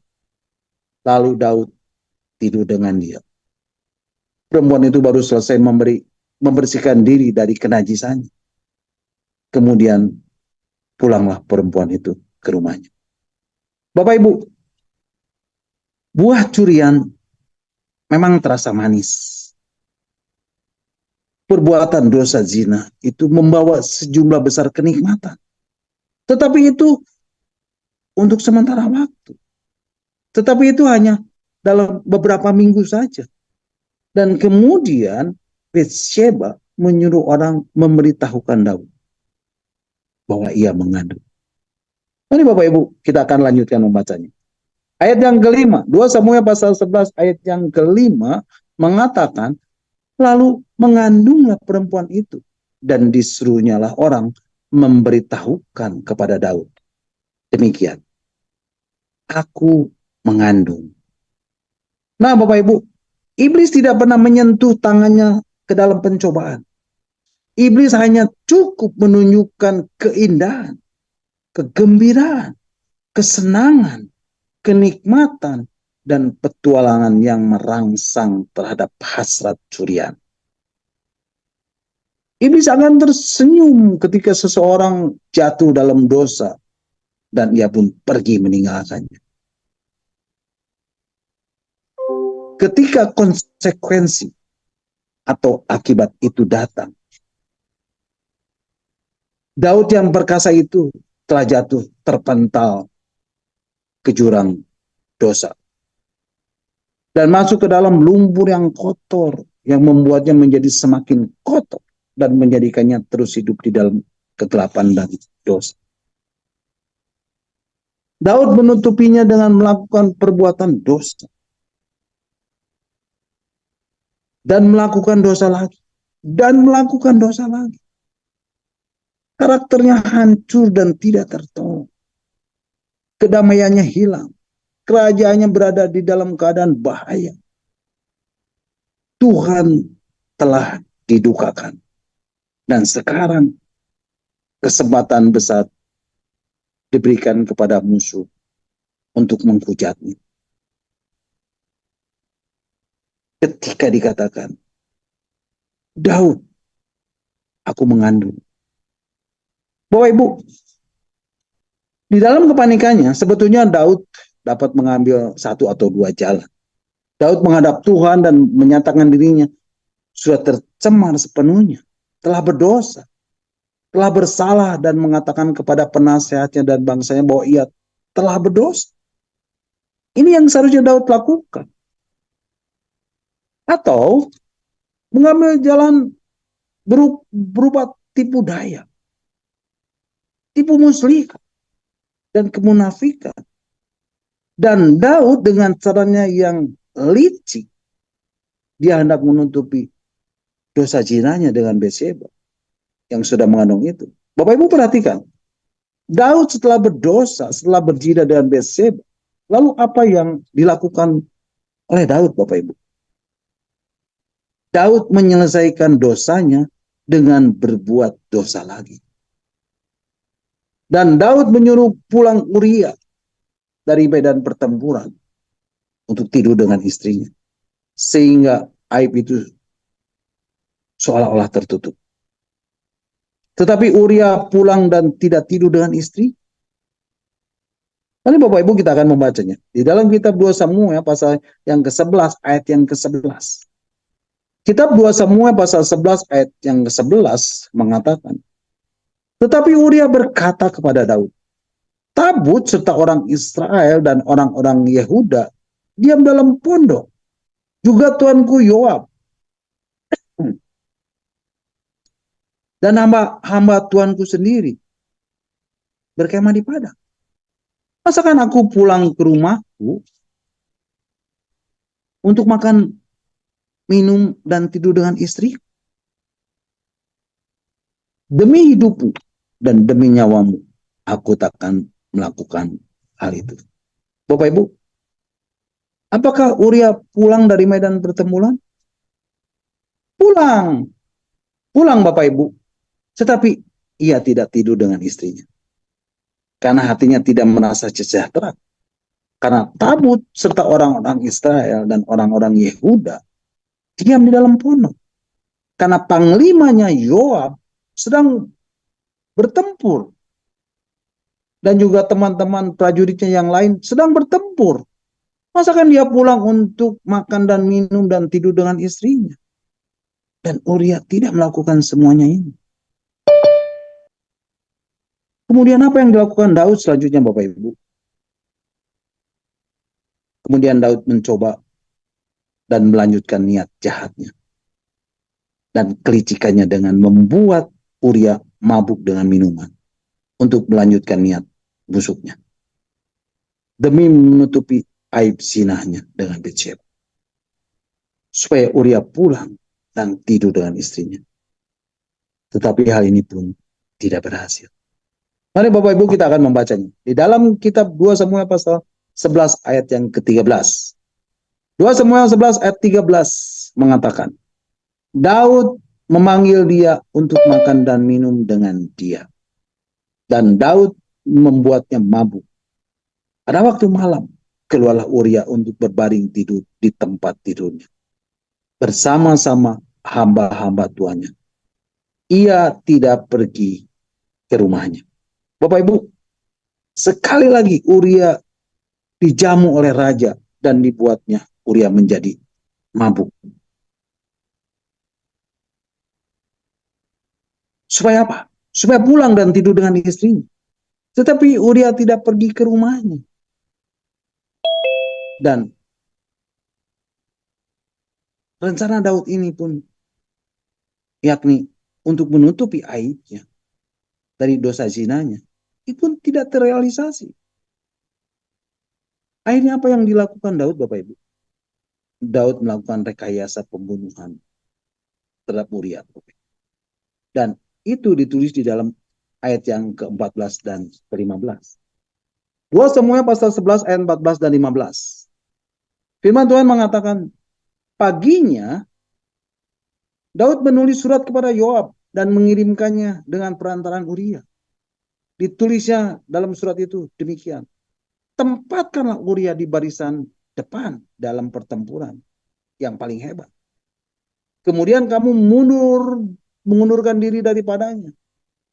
Lalu Daud tidur dengan dia. Perempuan itu baru selesai membersihkan diri dari kenajisannya. Kemudian pulanglah perempuan itu ke rumahnya. Bapak Ibu, buah curian memang terasa manis. Perbuatan dosa zina itu membawa sejumlah besar kenikmatan. Tetapi itu untuk sementara waktu. Tetapi itu hanya dalam beberapa minggu saja. Dan kemudian Betsheba menyuruh orang memberitahukan Daud bahwa ia mengandung. Ini Bapak Ibu, kita akan lanjutkan membacanya. Ayat yang kelima, 2 Samuel pasal 11 ayat yang kelima mengatakan, lalu mengandunglah perempuan itu dan disuruhnyalah orang memberitahukan kepada Daud. Demikian, aku mengandung. Nah Bapak Ibu, iblis tidak pernah menyentuh tangannya ke dalam pencobaan. Iblis hanya cukup menunjukkan keindahan, kegembiraan, kesenangan, kenikmatan, dan petualangan yang merangsang terhadap hasrat curian. Iblis akan tersenyum ketika seseorang jatuh dalam dosa dan ia pun pergi meninggalkannya. Ketika konsekuensi atau akibat itu datang, Daud yang perkasa itu telah jatuh terpental ke jurang dosa dan masuk ke dalam lumpur yang kotor yang membuatnya menjadi semakin kotor dan menjadikannya terus hidup di dalam kegelapan dan dosa. Daud menutupinya dengan melakukan perbuatan dosa dan melakukan dosa lagi dan melakukan dosa lagi. Karakternya hancur dan tidak tertolong. Kedamaiannya hilang. Kerajaannya berada di dalam keadaan bahaya. Tuhan telah didukakan. Dan sekarang kesempatan besar diberikan kepada musuh untuk menghujatnya. Ketika dikatakan, Daud, aku mengandung. Bapak Ibu, di dalam kepanikannya sebetulnya Daud dapat mengambil satu atau dua jalan. Daud menghadap Tuhan dan menyatakan dirinya sudah tercemar sepenuhnya, telah berdosa, telah bersalah dan mengatakan kepada penasehatnya dan bangsanya bahwa ia telah berdosa. Ini yang seharusnya Daud lakukan. Atau mengambil jalan berupa tipu daya, tipu muslihat, dan kemunafikan. Dan Daud dengan caranya yang licik, dia hendak menutupi dosa zinanya dengan Bathsheba yang sudah mengandung itu. Bapak Ibu perhatikan, Daud setelah berdosa, setelah berzina dengan Bathsheba, lalu apa yang dilakukan oleh Daud, Bapak Ibu? Daud menyelesaikan dosanya dengan berbuat dosa lagi. Dan Daud menyuruh pulang Uria dari medan pertempuran untuk tidur dengan istrinya. Sehingga aib itu seolah-olah tertutup. Tetapi Uria pulang dan tidak tidur dengan istri. Nanti Bapak Ibu kita akan membacanya. Di dalam kitab 2 Samuel pasal yang ke-11 ayat yang ke-11. Kitab 2 Samuel pasal 11 ayat yang ke-11 mengatakan, tetapi Uria berkata kepada Daud, tabut serta orang Israel dan orang-orang Yehuda diam dalam pondok. Juga tuanku Yoab dan hamba tuanku sendiri berkemah di padang. Masakan aku pulang ke rumahku untuk makan, minum, dan tidur dengan istri? Demi hidupmu dan demi nyawamu, aku takkan melakukan hal itu. Bapak Ibu, apakah Uria pulang dari medan pertempuran? Pulang. Pulang Bapak Ibu. Tetapi ia tidak tidur dengan istrinya. Karena hatinya tidak merasa sejahtera. Karena tabut serta orang-orang Israel dan orang-orang Yehuda diam di dalam pondok. Karena panglimanya Yoab sedang bertempur. Dan juga teman-teman prajuritnya yang lain sedang bertempur. Masakan dia pulang untuk makan dan minum dan tidur dengan istrinya? Dan Uria tidak melakukan semuanya ini. Kemudian apa yang dilakukan Daud selanjutnya Bapak Ibu? Kemudian Daud mencoba dan melanjutkan niat jahatnya. Dan kelicikannya dengan membuat Uria mabuk dengan minuman. Untuk melanjutkan niat busuknya. Demi menutupi aib zinahnya dengan Bathsheba. Supaya Uria pulang dan tidur dengan istrinya. Tetapi hal ini pun tidak berhasil. Mari Bapak Ibu kita akan membacanya. Di dalam kitab 2 Samuel pasal 11 ayat yang ke-13. 2 Samuel 11 ayat 13 mengatakan, Daud memanggil dia untuk makan dan minum dengan dia. Dan Daud membuatnya mabuk. Pada waktu malam, keluarlah Uria untuk berbaring tidur di tempat tidurnya. Bersama-sama hamba-hamba tuannya. Ia tidak pergi ke rumahnya. Bapak Ibu, Sekali lagi Uria dijamu oleh raja dan dibuatnya Uria menjadi mabuk. Supaya apa? Supaya pulang dan tidur dengan istrinya. Tetapi Uria tidak pergi ke rumahnya. Dan rencana Daud ini pun yakni untuk menutupi aibnya dari dosa zinanya, itu pun tidak terrealisasi. Akhirnya apa yang dilakukan Daud, Bapak Ibu? Daud melakukan rekayasa pembunuhan terhadap Uria. Dan itu ditulis di dalam ayat yang ke-14 dan ke-15. 2 Samuel pasal 11 ayat 14 dan 15. Firman Tuhan mengatakan, paginya Daud menulis surat kepada Yoab dan mengirimkannya dengan perantaraan Uria. Ditulisnya dalam surat itu demikian. Tempatkanlah Uria di barisan depan dalam pertempuran yang paling hebat. Kemudian kamu mengundurkan diri daripadanya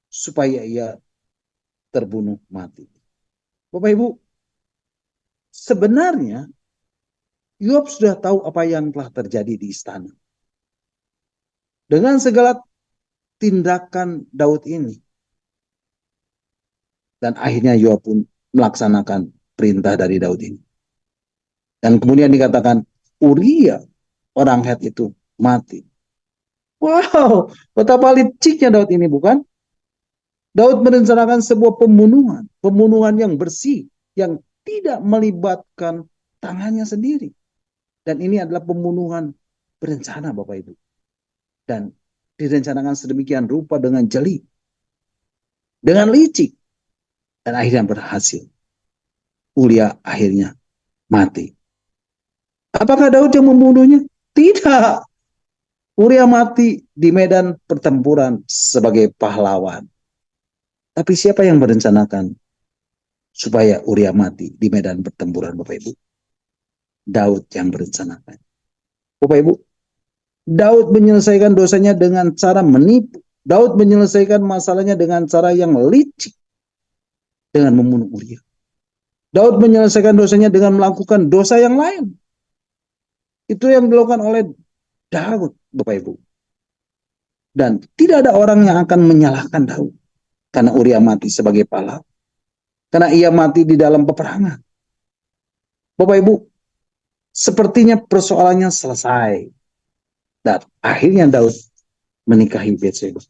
supaya ia terbunuh mati. Bapak Ibu, sebenarnya Yoab sudah tahu apa yang telah terjadi di istana. Dengan segala tindakan Daud ini. Dan akhirnya Yoab pun melaksanakan perintah dari Daud ini. Dan kemudian dikatakan, Uria, orang Het itu, mati. Wow, betapa liciknya Daud ini, bukan? Daud merencanakan sebuah pembunuhan. Pembunuhan yang bersih, yang tidak melibatkan tangannya sendiri. Dan ini adalah pembunuhan berencana, Bapak Ibu. Dan direncanakan sedemikian rupa dengan jeli. Dengan licik. Dan akhirnya berhasil. Uria akhirnya mati. Apakah Daud yang membunuhnya? Tidak. Uria mati di medan pertempuran sebagai pahlawan. Tapi siapa yang merencanakan supaya Uria mati di medan pertempuran, Bapak Ibu? Daud yang merencanakan. Bapak Ibu, Daud menyelesaikan dosanya dengan cara menipu. Daud menyelesaikan masalahnya dengan cara yang licik. Dengan membunuh Uria. Daud menyelesaikan dosanya dengan melakukan dosa yang lain. Itu yang dilakukan oleh Daud, Bapak Ibu. Dan tidak ada orang yang akan menyalahkan Daud. Karena Uria mati sebagai pahlawan. Karena ia mati di dalam peperangan. Bapak Ibu, sepertinya persoalannya selesai. Dan akhirnya Daud menikahi Bathsheba.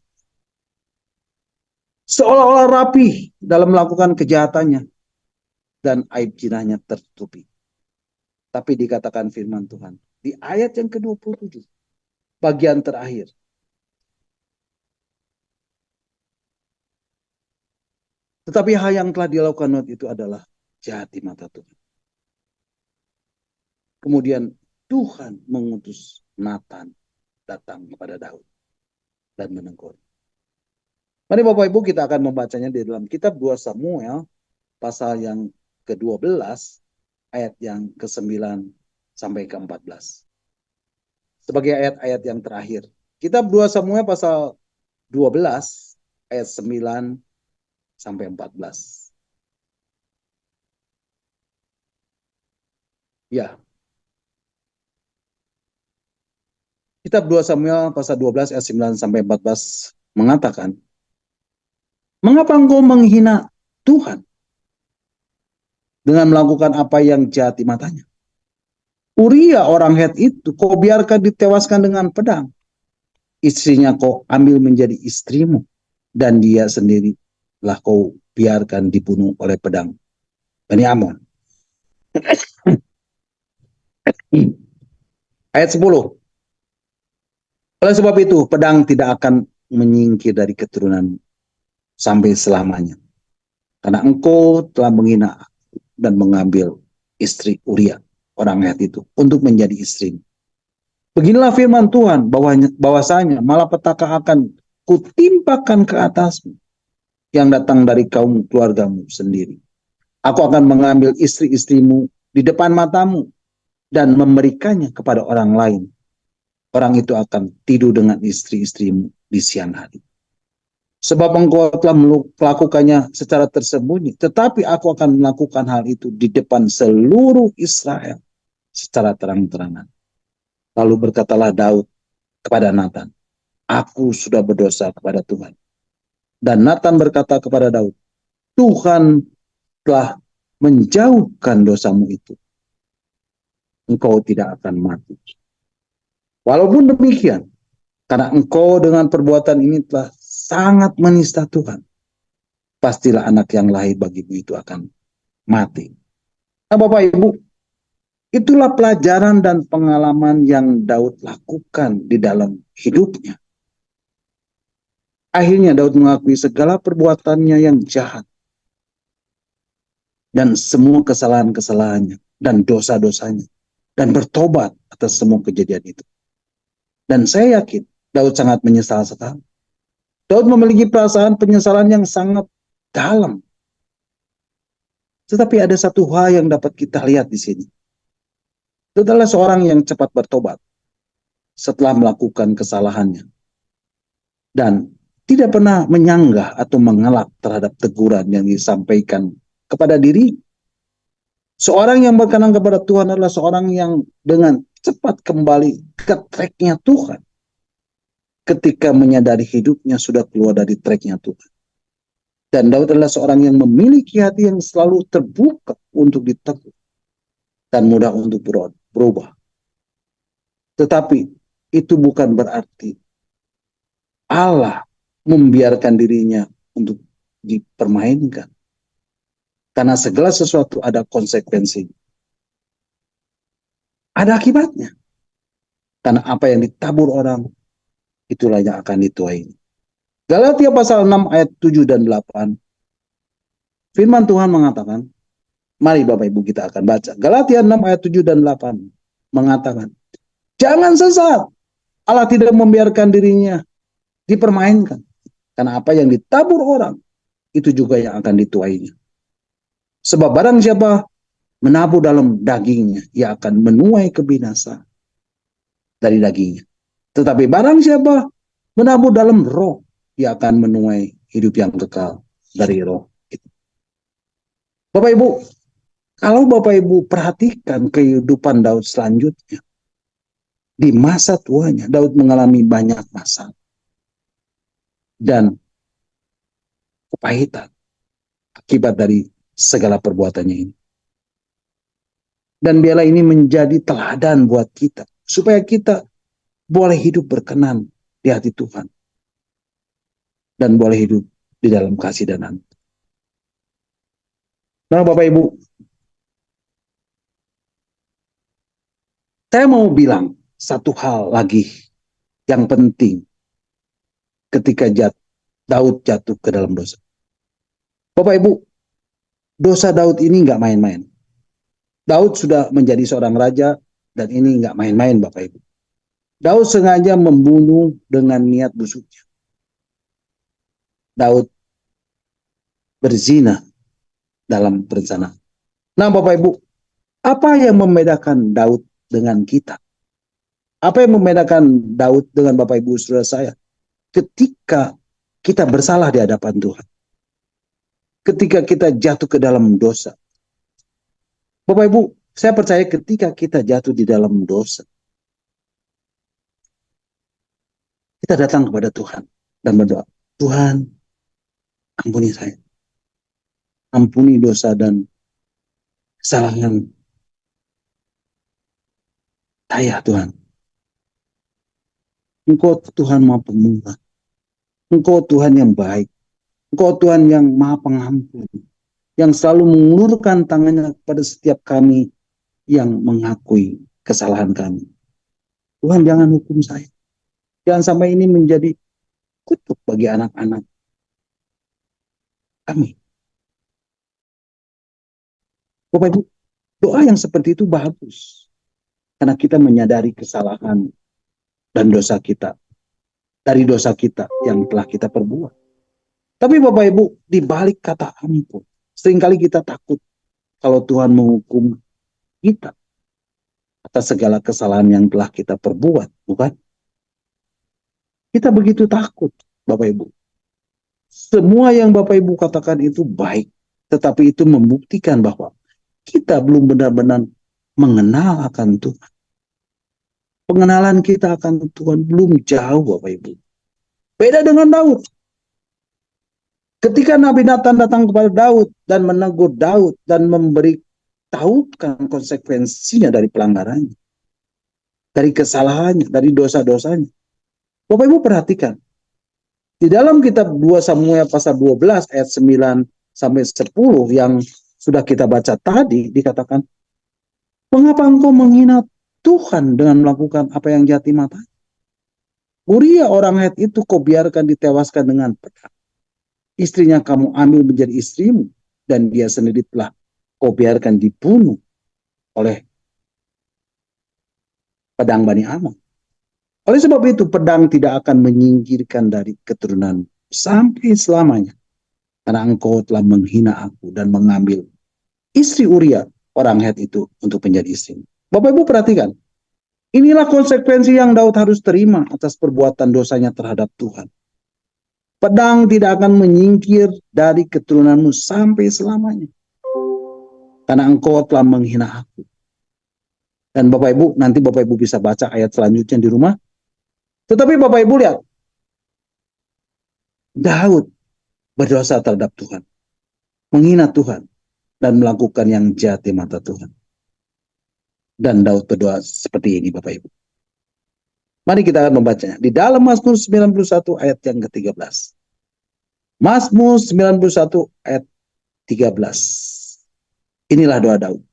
Seolah-olah rapi dalam melakukan kejahatannya. Dan aib jinahnya tertutupi. Tapi dikatakan firman Tuhan. Di ayat yang ke-27. Bagian terakhir. Tetapi hal yang telah dilakukan Daud itu adalah jahat di mata Tuhan. Kemudian Tuhan mengutus Nathan datang kepada Daud dan menegur. Mari Bapak Ibu kita akan membacanya di dalam kitab 2 Samuel pasal yang ke-12 ayat yang ke-9 sampai ke-14. Sebagai ayat-ayat yang terakhir. Kitab 2 Samuel pasal 12 ayat 9 sampai 14. Ya. Kitab 2 Samuel pasal 12 ayat 9 sampai 14 mengatakan, mengapa engkau menghina Tuhan dengan melakukan apa yang jahat di matanya? Uria orang Het itu kau biarkan ditewaskan dengan pedang. Istrinya kau ambil menjadi istrimu. Dan dia sendiri lah kau biarkan dibunuh oleh pedang Bani Amon. Ayat 10. Oleh sebab itu pedang tidak akan menyingkir dari keturunan sampai selamanya. Karena engkau telah menghina dan mengambil istri Uria orang Het itu untuk menjadi istri. Beginilah firman Tuhan bahwasanya malapetaka akan kutimpakan ke atasmu yang datang dari kaum keluargamu sendiri. Aku akan mengambil istri-istrimu di depan matamu dan memberikannya kepada orang lain. Orang itu akan tidur dengan istri-istrimu di siang hari. Sebab engkau telah melakukannya secara tersembunyi, tetapi aku akan melakukan hal itu di depan seluruh Israel secara terang-terangan. Lalu berkatalah Daud kepada Nathan, aku sudah berdosa kepada Tuhan. Dan Nathan berkata kepada Daud, Tuhan telah menjauhkan dosamu itu. Engkau tidak akan mati. Walaupun demikian, karena engkau dengan perbuatan ini telah sangat menista Tuhan, pastilah anak yang lahir bagimu itu akan mati. Nah, Bapak Ibu, itulah pelajaran dan pengalaman yang Daud lakukan di dalam hidupnya. Akhirnya Daud mengakui segala perbuatannya yang jahat dan semua kesalahan-kesalahannya dan dosa-dosanya dan bertobat atas semua kejadian itu. Dan saya yakin Daud sangat menyesal sekali. Daud memiliki perasaan penyesalan yang sangat dalam. Tetapi ada satu hal yang dapat kita lihat di sini. Itu adalah seorang yang cepat bertobat setelah melakukan kesalahannya. Dan tidak pernah menyanggah atau mengelak terhadap teguran yang disampaikan kepada diri. Seorang yang berkenan kepada Tuhan adalah seorang yang dengan cepat kembali ke tracknya Tuhan. Ketika menyadari hidupnya sudah keluar dari tracknya Tuhan. Dan Daud adalah seorang yang memiliki hati yang selalu terbuka untuk ditegur dan mudah untuk berubah. Tetapi itu bukan berarti Allah membiarkan dirinya untuk dipermainkan. Karena segala sesuatu ada konsekuensi. Ada akibatnya. Karena apa yang ditabur orang, itulah yang akan dituai. Galatia pasal 6 ayat 7 dan 8. Firman Tuhan mengatakan, mari Bapak Ibu kita akan baca. Galatia 6 ayat 7 dan 8 mengatakan, jangan sesat. Allah tidak membiarkan dirinya dipermainkan. Karena apa yang ditabur orang, itu juga yang akan dituainya. Sebab barang siapa menabur dalam dagingnya, ia akan menuai kebinasaan dari dagingnya. Tetapi barang siapa menabur dalam roh, ia akan menuai hidup yang kekal dari roh. Bapak Ibu, kalau Bapak Ibu perhatikan kehidupan Daud selanjutnya, di masa tuanya Daud mengalami banyak masalah dan kepahitan akibat dari segala perbuatannya ini. Dan biarlah ini menjadi teladan buat kita, supaya kita boleh hidup berkenan di hati Tuhan dan boleh hidup di dalam kasih dan anugerah. Nah, Bapak Ibu, saya mau bilang satu hal lagi yang penting ketika Daud jatuh ke dalam dosa. Bapak Ibu, dosa Daud ini nggak main-main. Daud sudah menjadi seorang raja dan ini nggak main-main, Bapak Ibu. Daud sengaja membunuh dengan niat busuknya. Daud berzina dalam perencanaan. Nah, Bapak Ibu, apa yang membedakan Daud dengan kita? Apa yang membedakan Daud dengan Bapak Ibu saudara saya? Ketika kita bersalah di hadapan Tuhan. Ketika kita jatuh ke dalam dosa. Bapak Ibu, saya percaya ketika kita jatuh di dalam dosa, kita datang kepada Tuhan dan berdoa, Tuhan, ampuni saya. Ampuni dosa dan kesalahan saya, Tuhan. Engkau Tuhan Maha Pemurah. Engkau Tuhan yang baik. Engkau Tuhan yang Maha Pengampun. Yang selalu mengulurkan tangannya kepada setiap kami yang mengakui kesalahan kami. Tuhan, jangan hukum saya. Jangan sampai ini menjadi kutuk bagi anak-anak kami. Bapak Ibu, doa yang seperti itu bagus. Karena kita menyadari kesalahan dan dosa kita. Dari dosa kita yang telah kita perbuat. Tapi Bapak Ibu, di balik kata ampun, seringkali kita takut kalau Tuhan menghukum kita atas segala kesalahan yang telah kita perbuat, bukan? Kita begitu takut, Bapak Ibu. Semua yang Bapak Ibu katakan itu baik, tetapi itu membuktikan bahwa kita belum benar-benar mengenal akan Tuhan. Pengenalan kita akan Tuhan belum jauh, Bapak Ibu. Beda dengan Daud. Ketika Nabi Nathan datang kepada Daud dan menegur Daud dan memberi tahukan konsekuensinya dari pelanggarannya, dari kesalahannya, dari dosa-dosanya. Bapak Ibu perhatikan, di dalam kitab 2 Samuel pasal 12 ayat 9 sampai 10 yang sudah kita baca tadi, dikatakan, mengapa engkau menghina Tuhan dengan melakukan apa yang jahat di mata? Uria orang Het itu kau biarkan ditewaskan dengan pedang. Istrinya kamu ambil menjadi istrimu, dan dia sendiri telah kau biarkan dibunuh oleh pedang Bani Ammon. Oleh sebab itu pedang tidak akan menyingkirkan dari keturunan sampai selamanya. Karena engkau telah menghina aku dan mengambil istri Uria orang Het itu untuk menjadi istri. Bapak Ibu perhatikan, inilah konsekuensi yang Daud harus terima atas perbuatan dosanya terhadap Tuhan. Pedang tidak akan menyingkir dari keturunanmu sampai selamanya. Karena engkau telah menghina aku. Dan Bapak Ibu, nanti Bapak Ibu bisa baca ayat selanjutnya di rumah. Tetapi Bapak Ibu lihat, Daud berdosa terhadap Tuhan, menghina Tuhan, dan melakukan yang jahat di mata Tuhan. Dan Daud berdoa seperti ini, Bapak Ibu. Mari kita akan membacanya. Di dalam Mazmur 91 ayat yang ke-13. Mazmur 91 ayat 13. Inilah doa Daud.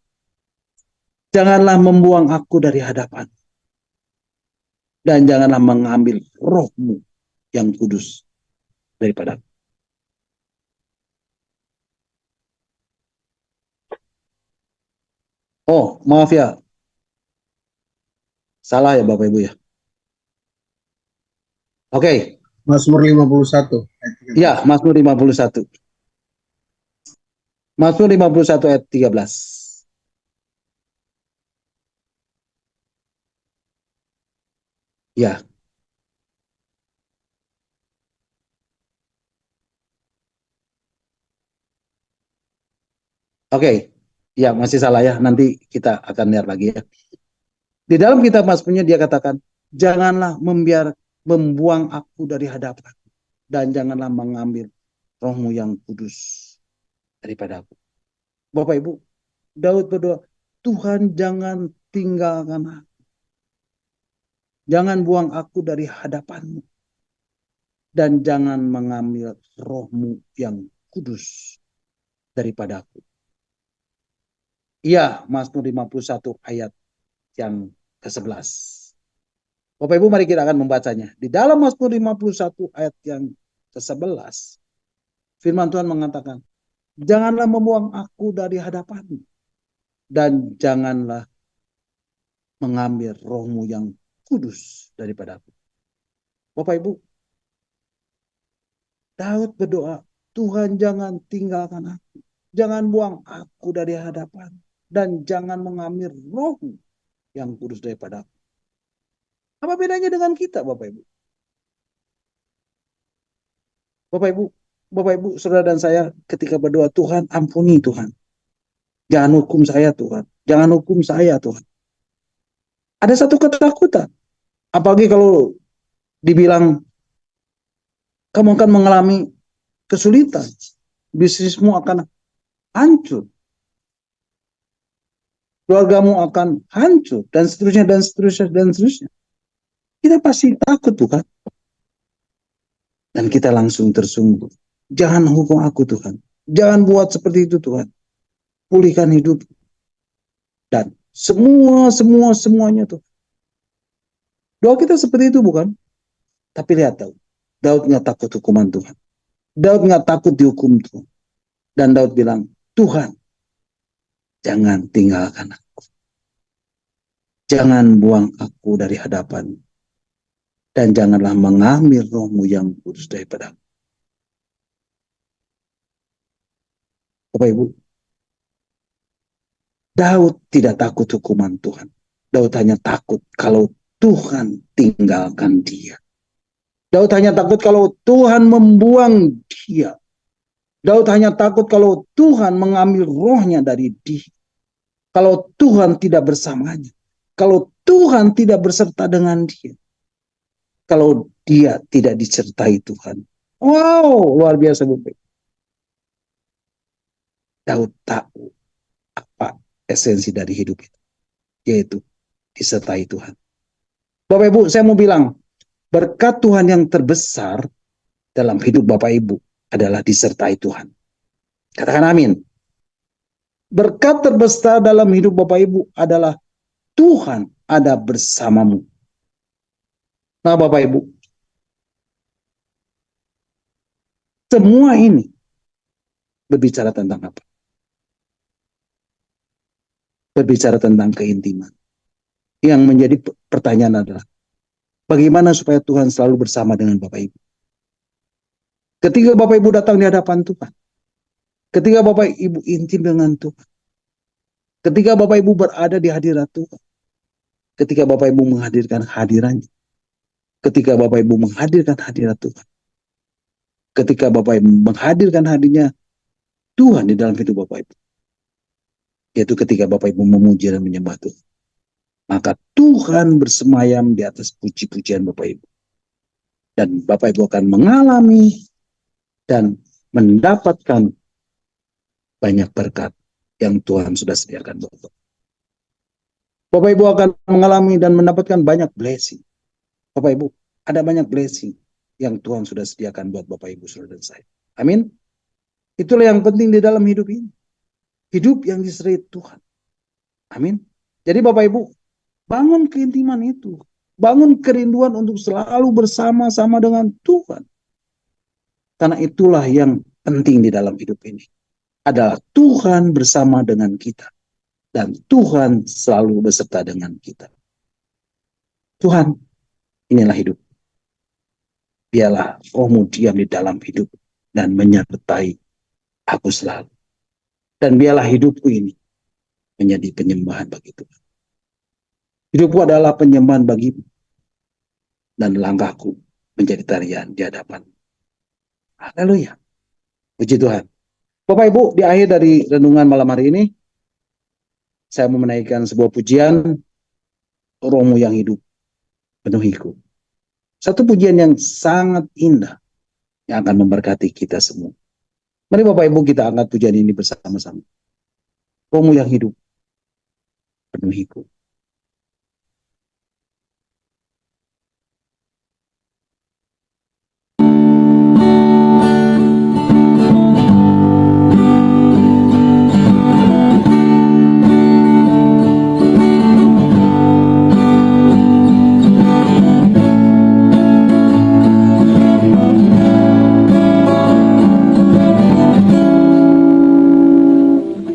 Janganlah membuang aku dari hadapan, dan janganlah mengambil rohmu yang kudus daripada aku. Oh, maaf ya. Salah ya Bapak Ibu ya. Oke. Mazmur 51 ayat 13. Ya, Mazmur 51. Mazmur 51 ayat 13. Ya. Oke. Ya, masih salah ya. Nanti kita akan lihat lagi ya. Di dalam kitab Mazmurnya dia katakan, janganlah membuang aku dari hadapan, dan janganlah mengambil rohmu yang kudus daripada aku. Bapak Ibu, Daud berdoa, Tuhan jangan tinggalkan aku. Jangan buang aku dari hadapanmu. Dan jangan mengambil rohmu yang kudus daripada aku. Iya, Mazmur 51 ayat yang ke-11. Bapak Ibu mari kita akan membacanya. Di dalam Mazmur 51 ayat yang ke-11, firman Tuhan mengatakan, janganlah membuang aku dari hadapanmu, dan janganlah mengambil rohmu yang kudus daripada aku. Bapak Ibu, Daud berdoa, Tuhan jangan tinggalkan aku, jangan buang aku dari hadapan, dan jangan mengambil rohmu yang kudus daripada aku. Apa bedanya dengan kita, Bapak Ibu? Bapak Ibu, saudara dan saya ketika berdoa, Tuhan ampuni Tuhan. Jangan hukum saya Tuhan. Jangan hukum saya Tuhan. Ada satu ketakutan. Apalagi kalau dibilang kamu akan mengalami kesulitan. Bisnismu akan hancur. Keluargamu akan hancur. Dan seterusnya, dan seterusnya, dan seterusnya. Kita pasti takut Tuhan. Dan kita langsung tersungguh. Jangan hukum aku Tuhan. Jangan buat seperti itu Tuhan. Pulihkan hidup. Dan semuanya Tuhan. Doa kita seperti itu bukan? Tapi lihat Daud. Daud nggak takut hukuman Tuhan. Daud nggak takut dihukum Tuhan. Dan Daud bilang, Tuhan, jangan tinggalkan aku. Jangan buang aku dari hadapan. Dan janganlah mengambil rohmu yang kudus daripada aku. Bapak Ibu, Daud tidak takut hukuman Tuhan. Daud hanya takut kalau Tuhan tinggalkan dia. Daud hanya takut kalau Tuhan membuang dia. Daud hanya takut kalau Tuhan mengambil rohnya dari dia. Kalau Tuhan tidak bersamanya. Kalau Tuhan tidak berserta dengan dia. Kalau dia tidak disertai Tuhan. Wow, luar biasa Bapak. Daud tahu apa esensi dari hidup itu. Yaitu disertai Tuhan. Bapak Ibu, saya mau bilang, berkat Tuhan yang terbesar dalam hidup Bapak Ibu adalah disertai Tuhan. Katakan amin. Berkat terbesar dalam hidup Bapak Ibu adalah Tuhan ada bersamamu. Nah Bapak Ibu, semua ini berbicara tentang apa? Berbicara tentang keintiman. Yang menjadi pertanyaan adalah, bagaimana supaya Tuhan selalu bersama dengan Bapak Ibu? Ketika Bapak Ibu datang di hadapan Tuhan, ketika Bapak Ibu intim dengan Tuhan, ketika Bapak Ibu berada di hadirat Tuhan, ketika Bapak Ibu menghadirkan hadirannya, ketika Bapak Ibu menghadirkan hadirat Tuhan, ketika Bapak Ibu menghadirkan hadirnya Tuhan di dalam hidup Bapak Ibu, yaitu ketika Bapak Ibu memuji dan menyembah Tuhan, maka Tuhan bersemayam di atas puji-pujian Bapak Ibu. Dan Bapak Ibu akan mengalami dan mendapatkan banyak berkat yang Tuhan sudah sediakan buat Bapak. Bapak Ibu akan mengalami dan mendapatkan banyak blessing. Bapak Ibu, ada banyak blessing yang Tuhan sudah sediakan buat Bapak Ibu, saudara dan saya. Amin. Itulah yang penting di dalam hidup ini. Hidup yang disertai Tuhan. Amin. Jadi Bapak Ibu, bangun keintiman itu. Bangun kerinduan untuk selalu bersama-sama dengan Tuhan. Karena itulah yang penting di dalam hidup ini. Adalah Tuhan bersama dengan kita. Dan Tuhan selalu beserta dengan kita. Tuhan, inilah hidup. Biarlah Roh-Mu diam di dalam hidup dan menyertai aku selalu. Dan biarlah hidupku ini menjadi penyembahan bagi Tuhan. Hidupku adalah penyembahan bagimu. Dan langkahku menjadi tarian di hadapan. Haleluya. Puji Tuhan. Bapak Ibu, di akhir dari renungan malam hari ini, saya mau menaikkan sebuah pujian, Roh-Mu yang hidup, penuhiku. Satu pujian yang sangat indah, yang akan memberkati kita semua. Mari Bapak Ibu kita angkat pujian ini bersama-sama. Roh-Mu yang hidup, penuhiku.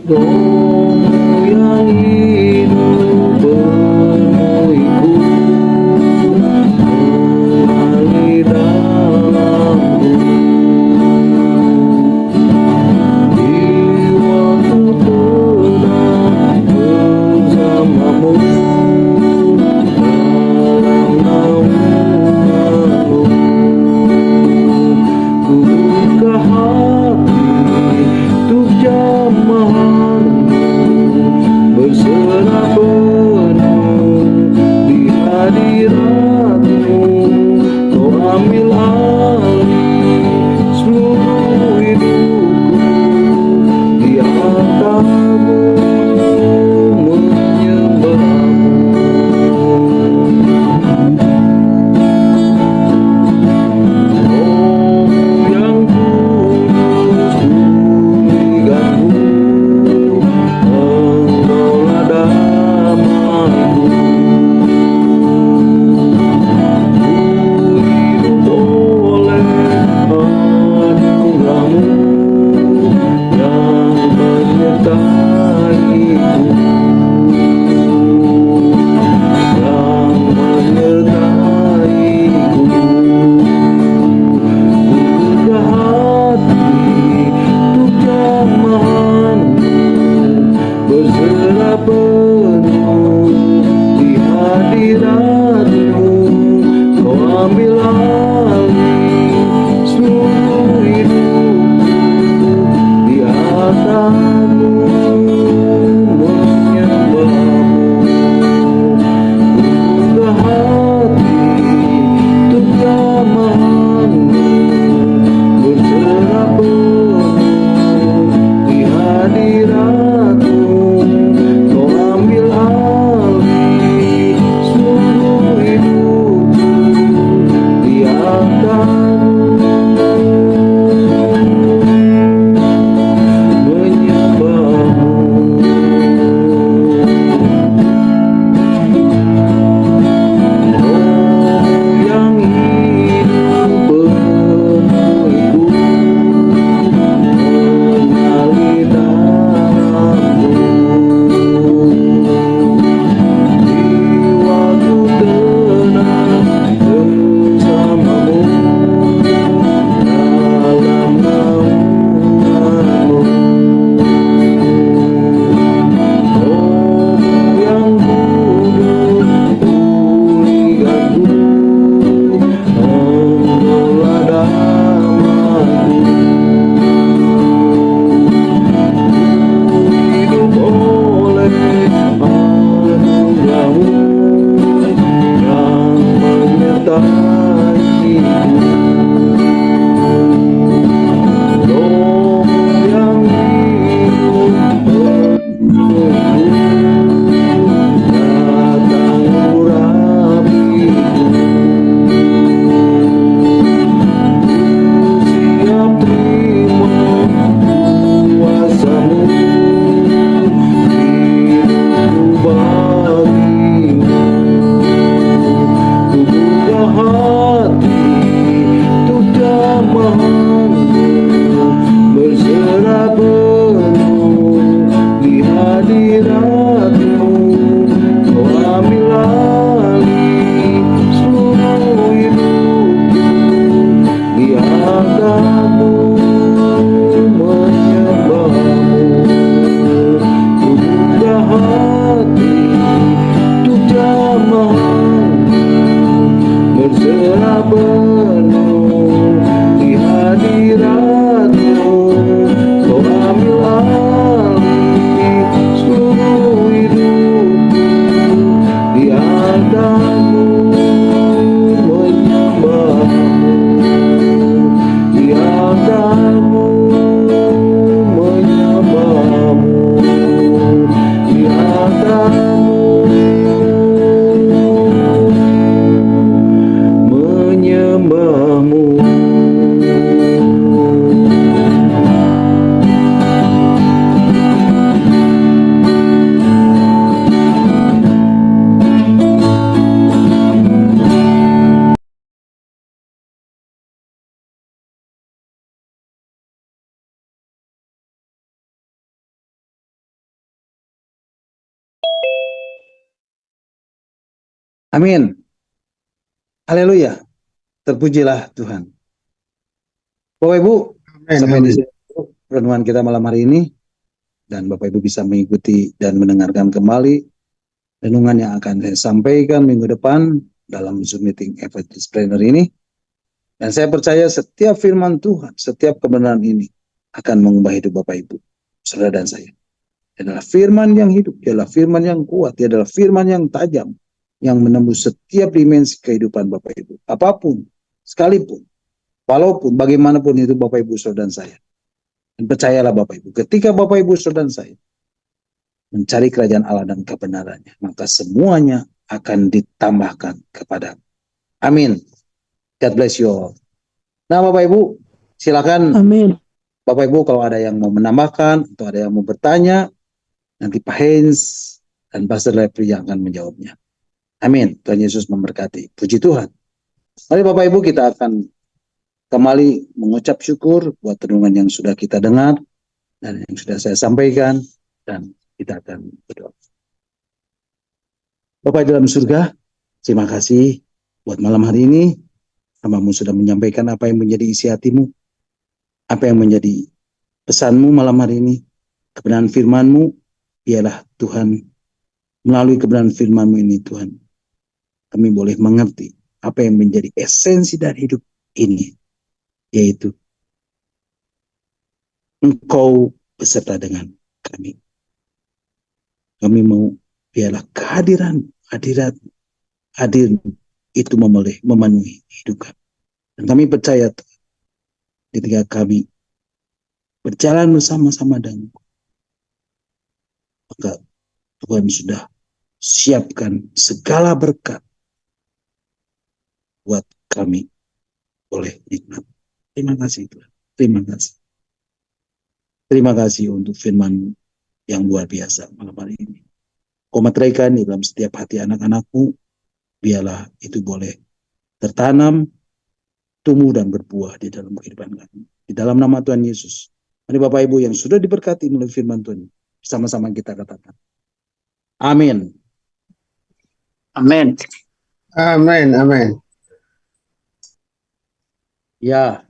Roh-Mu yang hidup Amin. Haleluya. Terpujilah Tuhan. Bapak Ibu, Amin, sampai di amin. sini renungan kita malam hari ini. Dan Bapak Ibu bisa mengikuti dan mendengarkan kembali renungan yang akan saya sampaikan minggu depan dalam Zoom meeting Evangelist Planner ini. Dan saya percaya setiap firman Tuhan, setiap kebenaran ini akan mengubah hidup Bapak Ibu, saudara dan saya. Dia adalah firman yang hidup, dia adalah firman yang kuat, dia adalah firman yang tajam, yang menembus setiap dimensi kehidupan Bapak Ibu. Apapun, sekalipun, walaupun, bagaimanapun itu Bapak Ibu, saudara dan saya. Dan percayalah Bapak Ibu, ketika Bapak Ibu, saudara dan saya mencari kerajaan Allah dan kebenarannya, maka semuanya akan ditambahkan kepada. Amin. God bless you all. Nah Bapak Ibu, silakan. Amin. Bapak Ibu kalau ada yang mau menambahkan atau ada yang mau bertanya, nanti Pak Hens dan Pastor Lepri yang akan menjawabnya. Amin. Tuhan Yesus memberkati. Puji Tuhan. Mari Bapak Ibu kita akan kembali mengucap syukur buat renungan yang sudah kita dengar dan yang sudah saya sampaikan, dan kita akan berdoa. Bapak di dalam surga, terima kasih buat malam hari ini. Hamba-Mu sudah menyampaikan apa yang menjadi isi hatimu, apa yang menjadi pesanmu malam hari ini. Kebenaran firman-Mu, biarlah Tuhan, melalui kebenaran firman-Mu ini Tuhan, kami boleh mengerti apa yang menjadi esensi dari hidup ini, yaitu Engkau beserta dengan kami. Kami mau biarlah hadirat hadir itu memenuhi hidup kami. Dan kami percaya ketika kami berjalan bersama-sama dengan maka Tuhan sudah siapkan segala berkat buat kami boleh nikmat. Terima kasih Tuhan. Terima kasih. Terima kasih untuk firman yang luar biasa malam hari ini. Kau materaikan di dalam setiap hati anak-anakmu, biarlah itu boleh tertanam, tumbuh dan berbuah di dalam kehidupan kami. Di dalam nama Tuhan Yesus. Mari Bapak Ibu yang sudah diberkati melalui firman Tuhan, sama-sama kita katakan. Amin. Amin. Amin, amin. Ya,